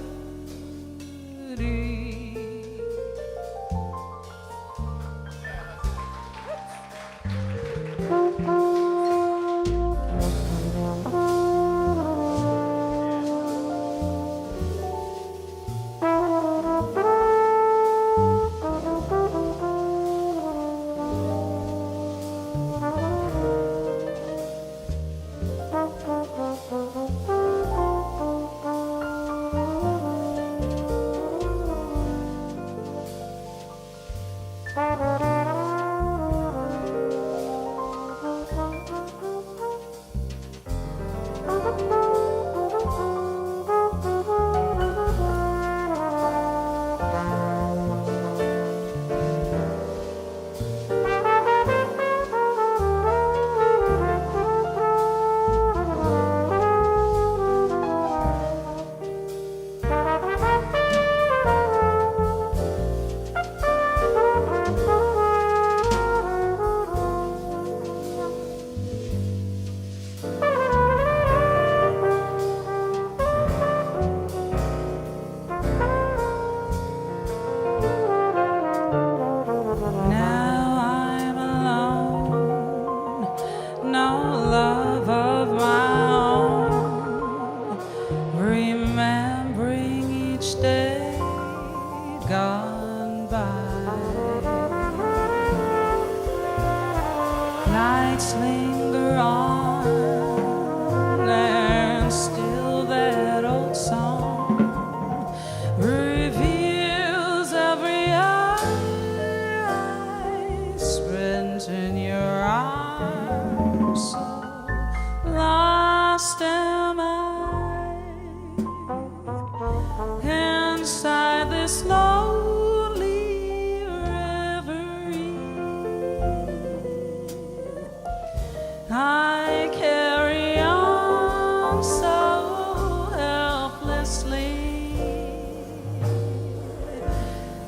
Now I'm alone, no love of my own, remembering each day gone by. Nights linger on, and still that old song reveals every hour I spent in your arms. So lost am I inside this lonely reverie. I carry on so helplessly.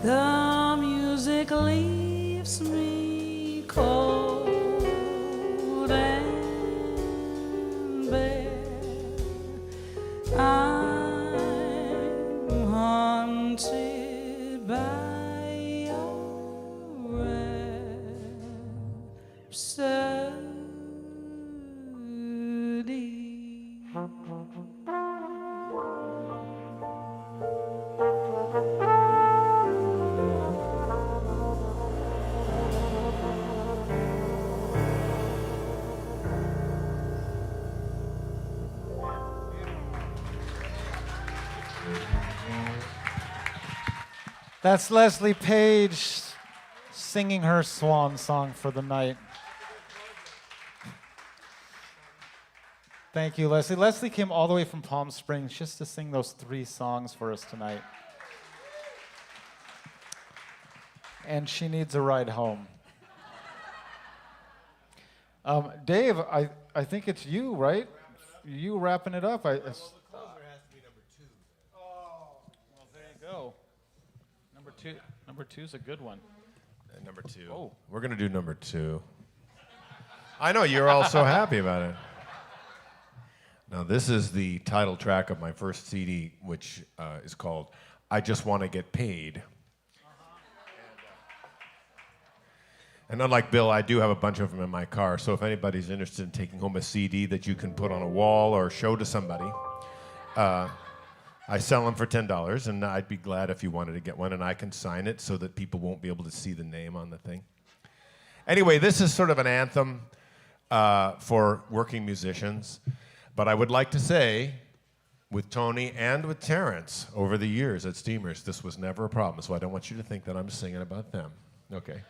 The music leaves me cold and bare. I'm haunted by your rhapsody. That's Leslie Page singing her swan song for the night. Thank you, Leslie. Leslie came all the way from Palm Springs just to sing those 3 songs for us tonight. And she needs a ride home. Dave, I think it's you, right? You wrapping it up. The closer has to be number 2. Well, there you go. Number two's a good one. Number 2. Oh. We're going to do number 2. I know, you're all so happy about it. Now, this is the title track of my first CD, which is called I Just Want to Get Paid. And unlike Bill, I do have a bunch of them in my car, so if anybody's interested in taking home a CD that you can put on a wall or show to somebody, I I sell them for $10, and I'd be glad if you wanted to get one, and I can sign it so that people won't be able to see the name on the thing. Anyway, this is sort of an anthem for working musicians, but I would like to say, with Tony and with Terrence over the years at Steamers, this was never a problem, so I don't want you to think that I'm singing about them. Okay.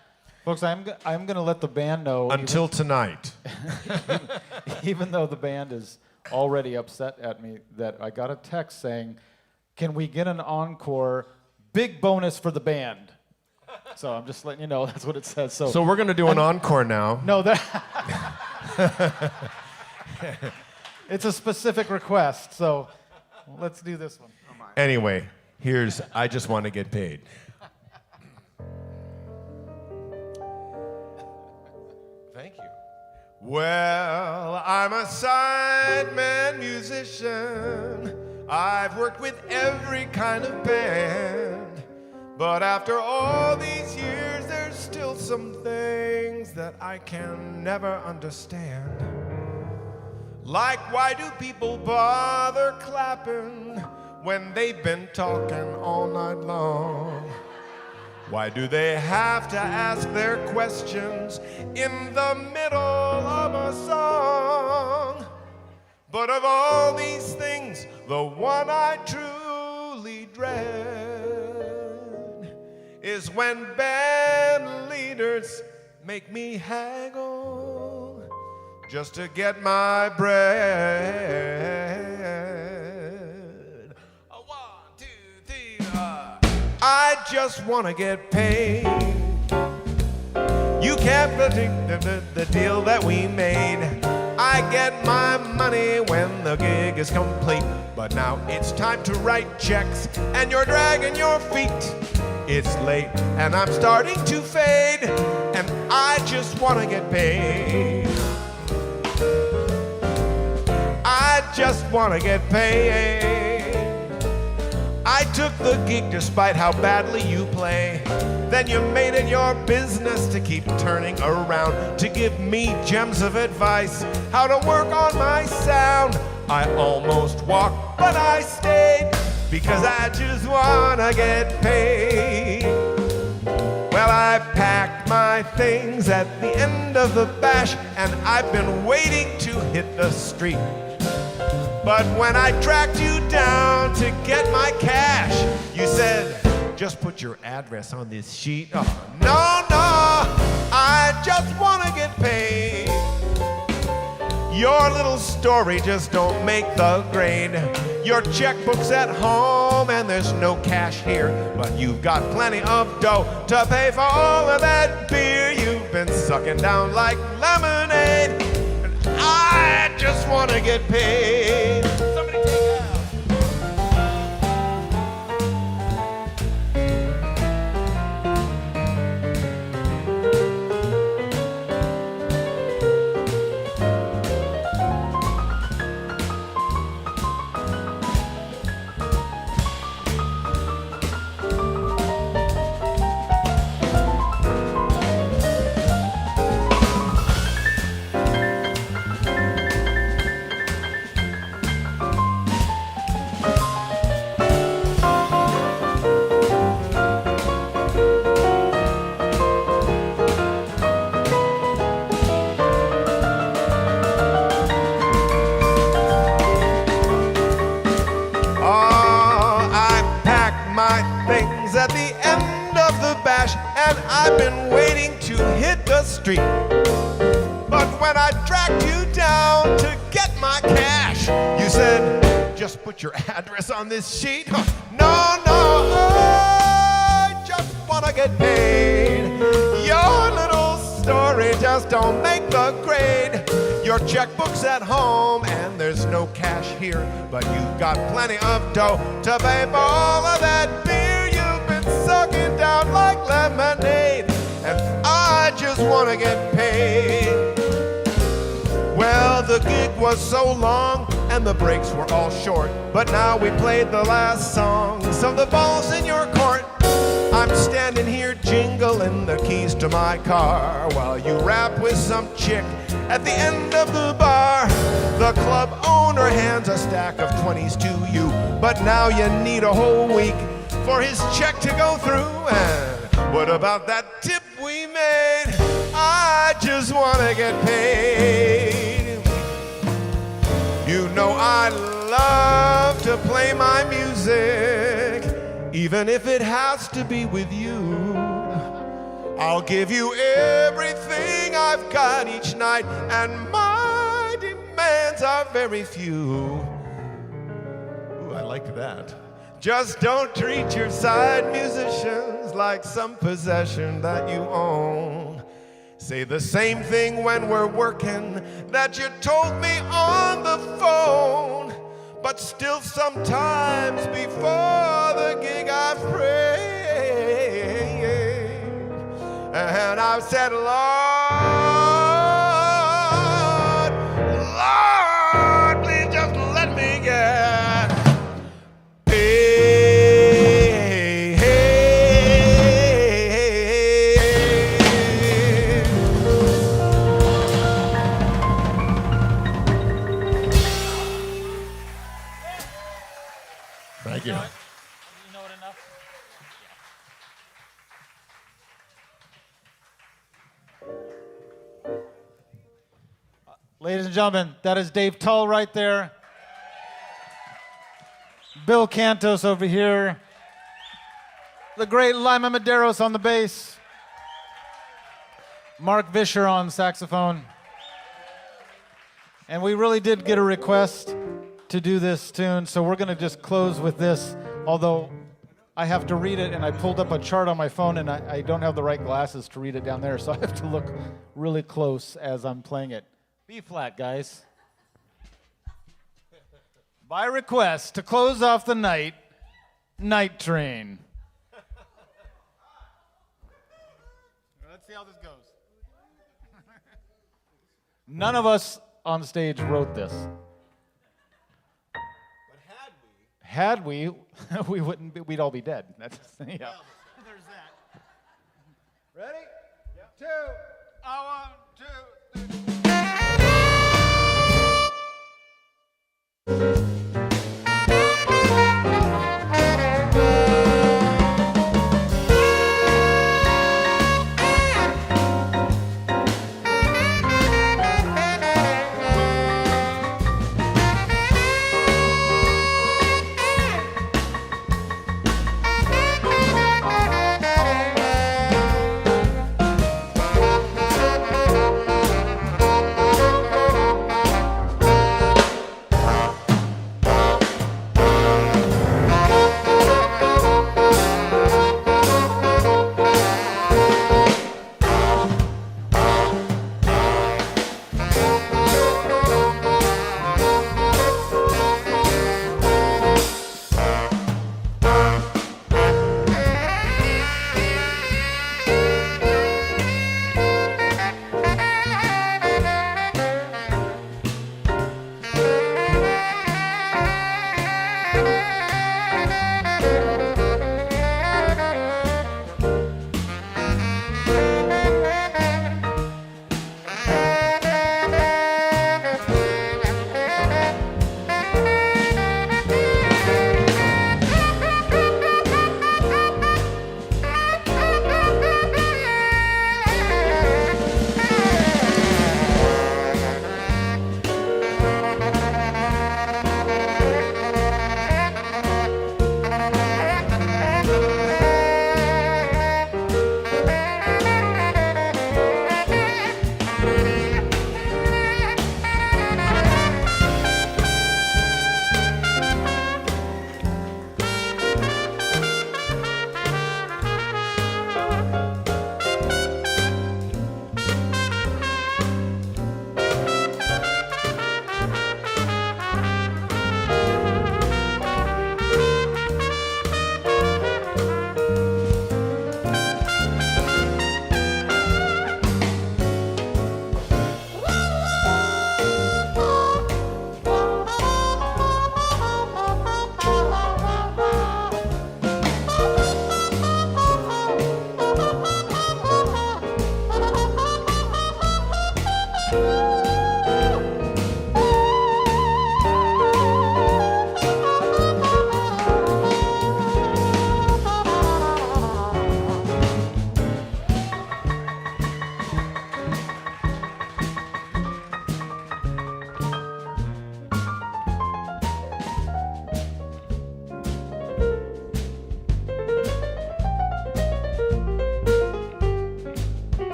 Folks, I'm going to let the band know. Until tonight. Even though the band is already upset at me, that I got a text saying, can we get an encore, big bonus for the band? So I'm just letting you know, that's what it says. So we're going to do an encore now. No, that it's a specific request, so let's do this one. Anyway, here's I Just Want to Get Paid. Thank you. Well, I'm a sideman musician. I've worked with every kind of band. But after all these years, there's still some things that I can never understand. Like, why do people bother clapping when they've been talking all night long? Why do they have to ask their questions in the middle of a song? But of all these things, the one I truly dread is when band leaders make me haggle just to get my bread. One, two, three, I just want to get paid. You can't predict the deal that we made. I get my money when the gig is complete. But now it's time to write checks, and you're dragging your feet. It's late, and I'm starting to fade, and I just want to get paid. I just want to get paid. I took the gig despite how badly you play. Then you made it your business to keep turning around to give me gems of advice how to work on my sound. I almost walked, but I stayed because I just wanna get paid. Well, I packed my things at the end of the bash, and I've been waiting to hit the street. But when I tracked you down to get my cash, you said, just put your address on this sheet. Oh, no, I just wanna get paid. Your little story just don't make the grade. Your checkbook's at home and there's no cash here, but you've got plenty of dough to pay for all of that beer you've been sucking down like lemonade. And I just wanna get paid. Somebody take it out. And I've been waiting to hit the street. But when I tracked you down to get my cash, you said, just put your address on this sheet. No, I just wanna get paid. Your little story just don't make the grade. Your checkbook's at home and there's no cash here, but you've got plenty of dough to pay for all of that beer you've been sucking down like lemonade. And I just wanna get paid. Well, the gig was so long and the breaks were all short, but now we played the last song, so the ball's in your court. I'm standing here jingling the keys to my car while you rap with some chick At the end of the bar, the club owner hands a stack of 20s to you. But now you need a whole week for his check to go through. And what about that tip we made? I just wanna get paid. You know I love to play my music, even if it has to be with you. I'll give you everything I've got each night, and my demands are very few. Ooh, I like that. Just don't treat your side musicians like some possession that you own. Say the same thing when we're working that you told me on the phone. But still sometimes before the gig I pray, and I've said, Lord, Lord, please just let me get paid. Thank you. You know it enough? Ladies and gentlemen, that is Dave Tull right there. Bill Cantos over here. The great Lima Medeiros on the bass. Mark Vischer on saxophone. And we really did get a request to do this tune, so we're going to just close with this, although I have to read it, and I pulled up a chart on my phone, and I don't have the right glasses to read it down there, so I have to look really close as I'm playing it. B flat, guys. By request, to close off the night, Night Train. Let's see how this goes. None of us on stage wrote this. Had we, we wouldn't be, we'd all be dead. That's, yeah. There's that. Ready? Yep. 2, 1, 2, 3.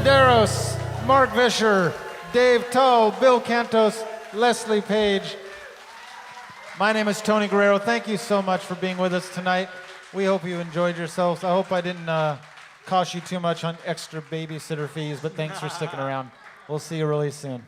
Medeiros, Mark Vischer, Dave Tull, Bill Cantos, Leslie Page. My name is Tony Guerrero. Thank you so much for being with us tonight. We hope you enjoyed yourselves. I hope I didn't cost you too much on extra babysitter fees, but thanks for sticking around. We'll see you really soon.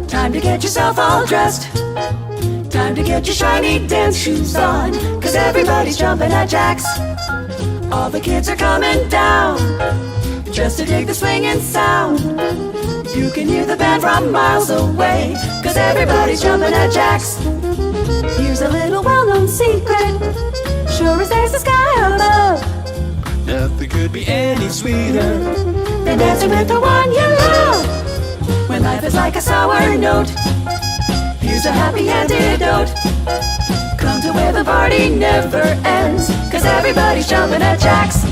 Time to get yourself all dressed. Time to get your shiny dance shoes on, 'cause everybody's jumping at JAX. All the kids are coming down just to dig the swinging sound. You can hear the band from miles away, 'cause everybody's jumping at JAX. Here's a little well-known secret, sure as there's a sky above. Nothing could be any sweeter than dancing with the one you love. When life is like a sour note, here's a happy antidote. Come to where the party never ends, 'cause everybody's jumping at JAX.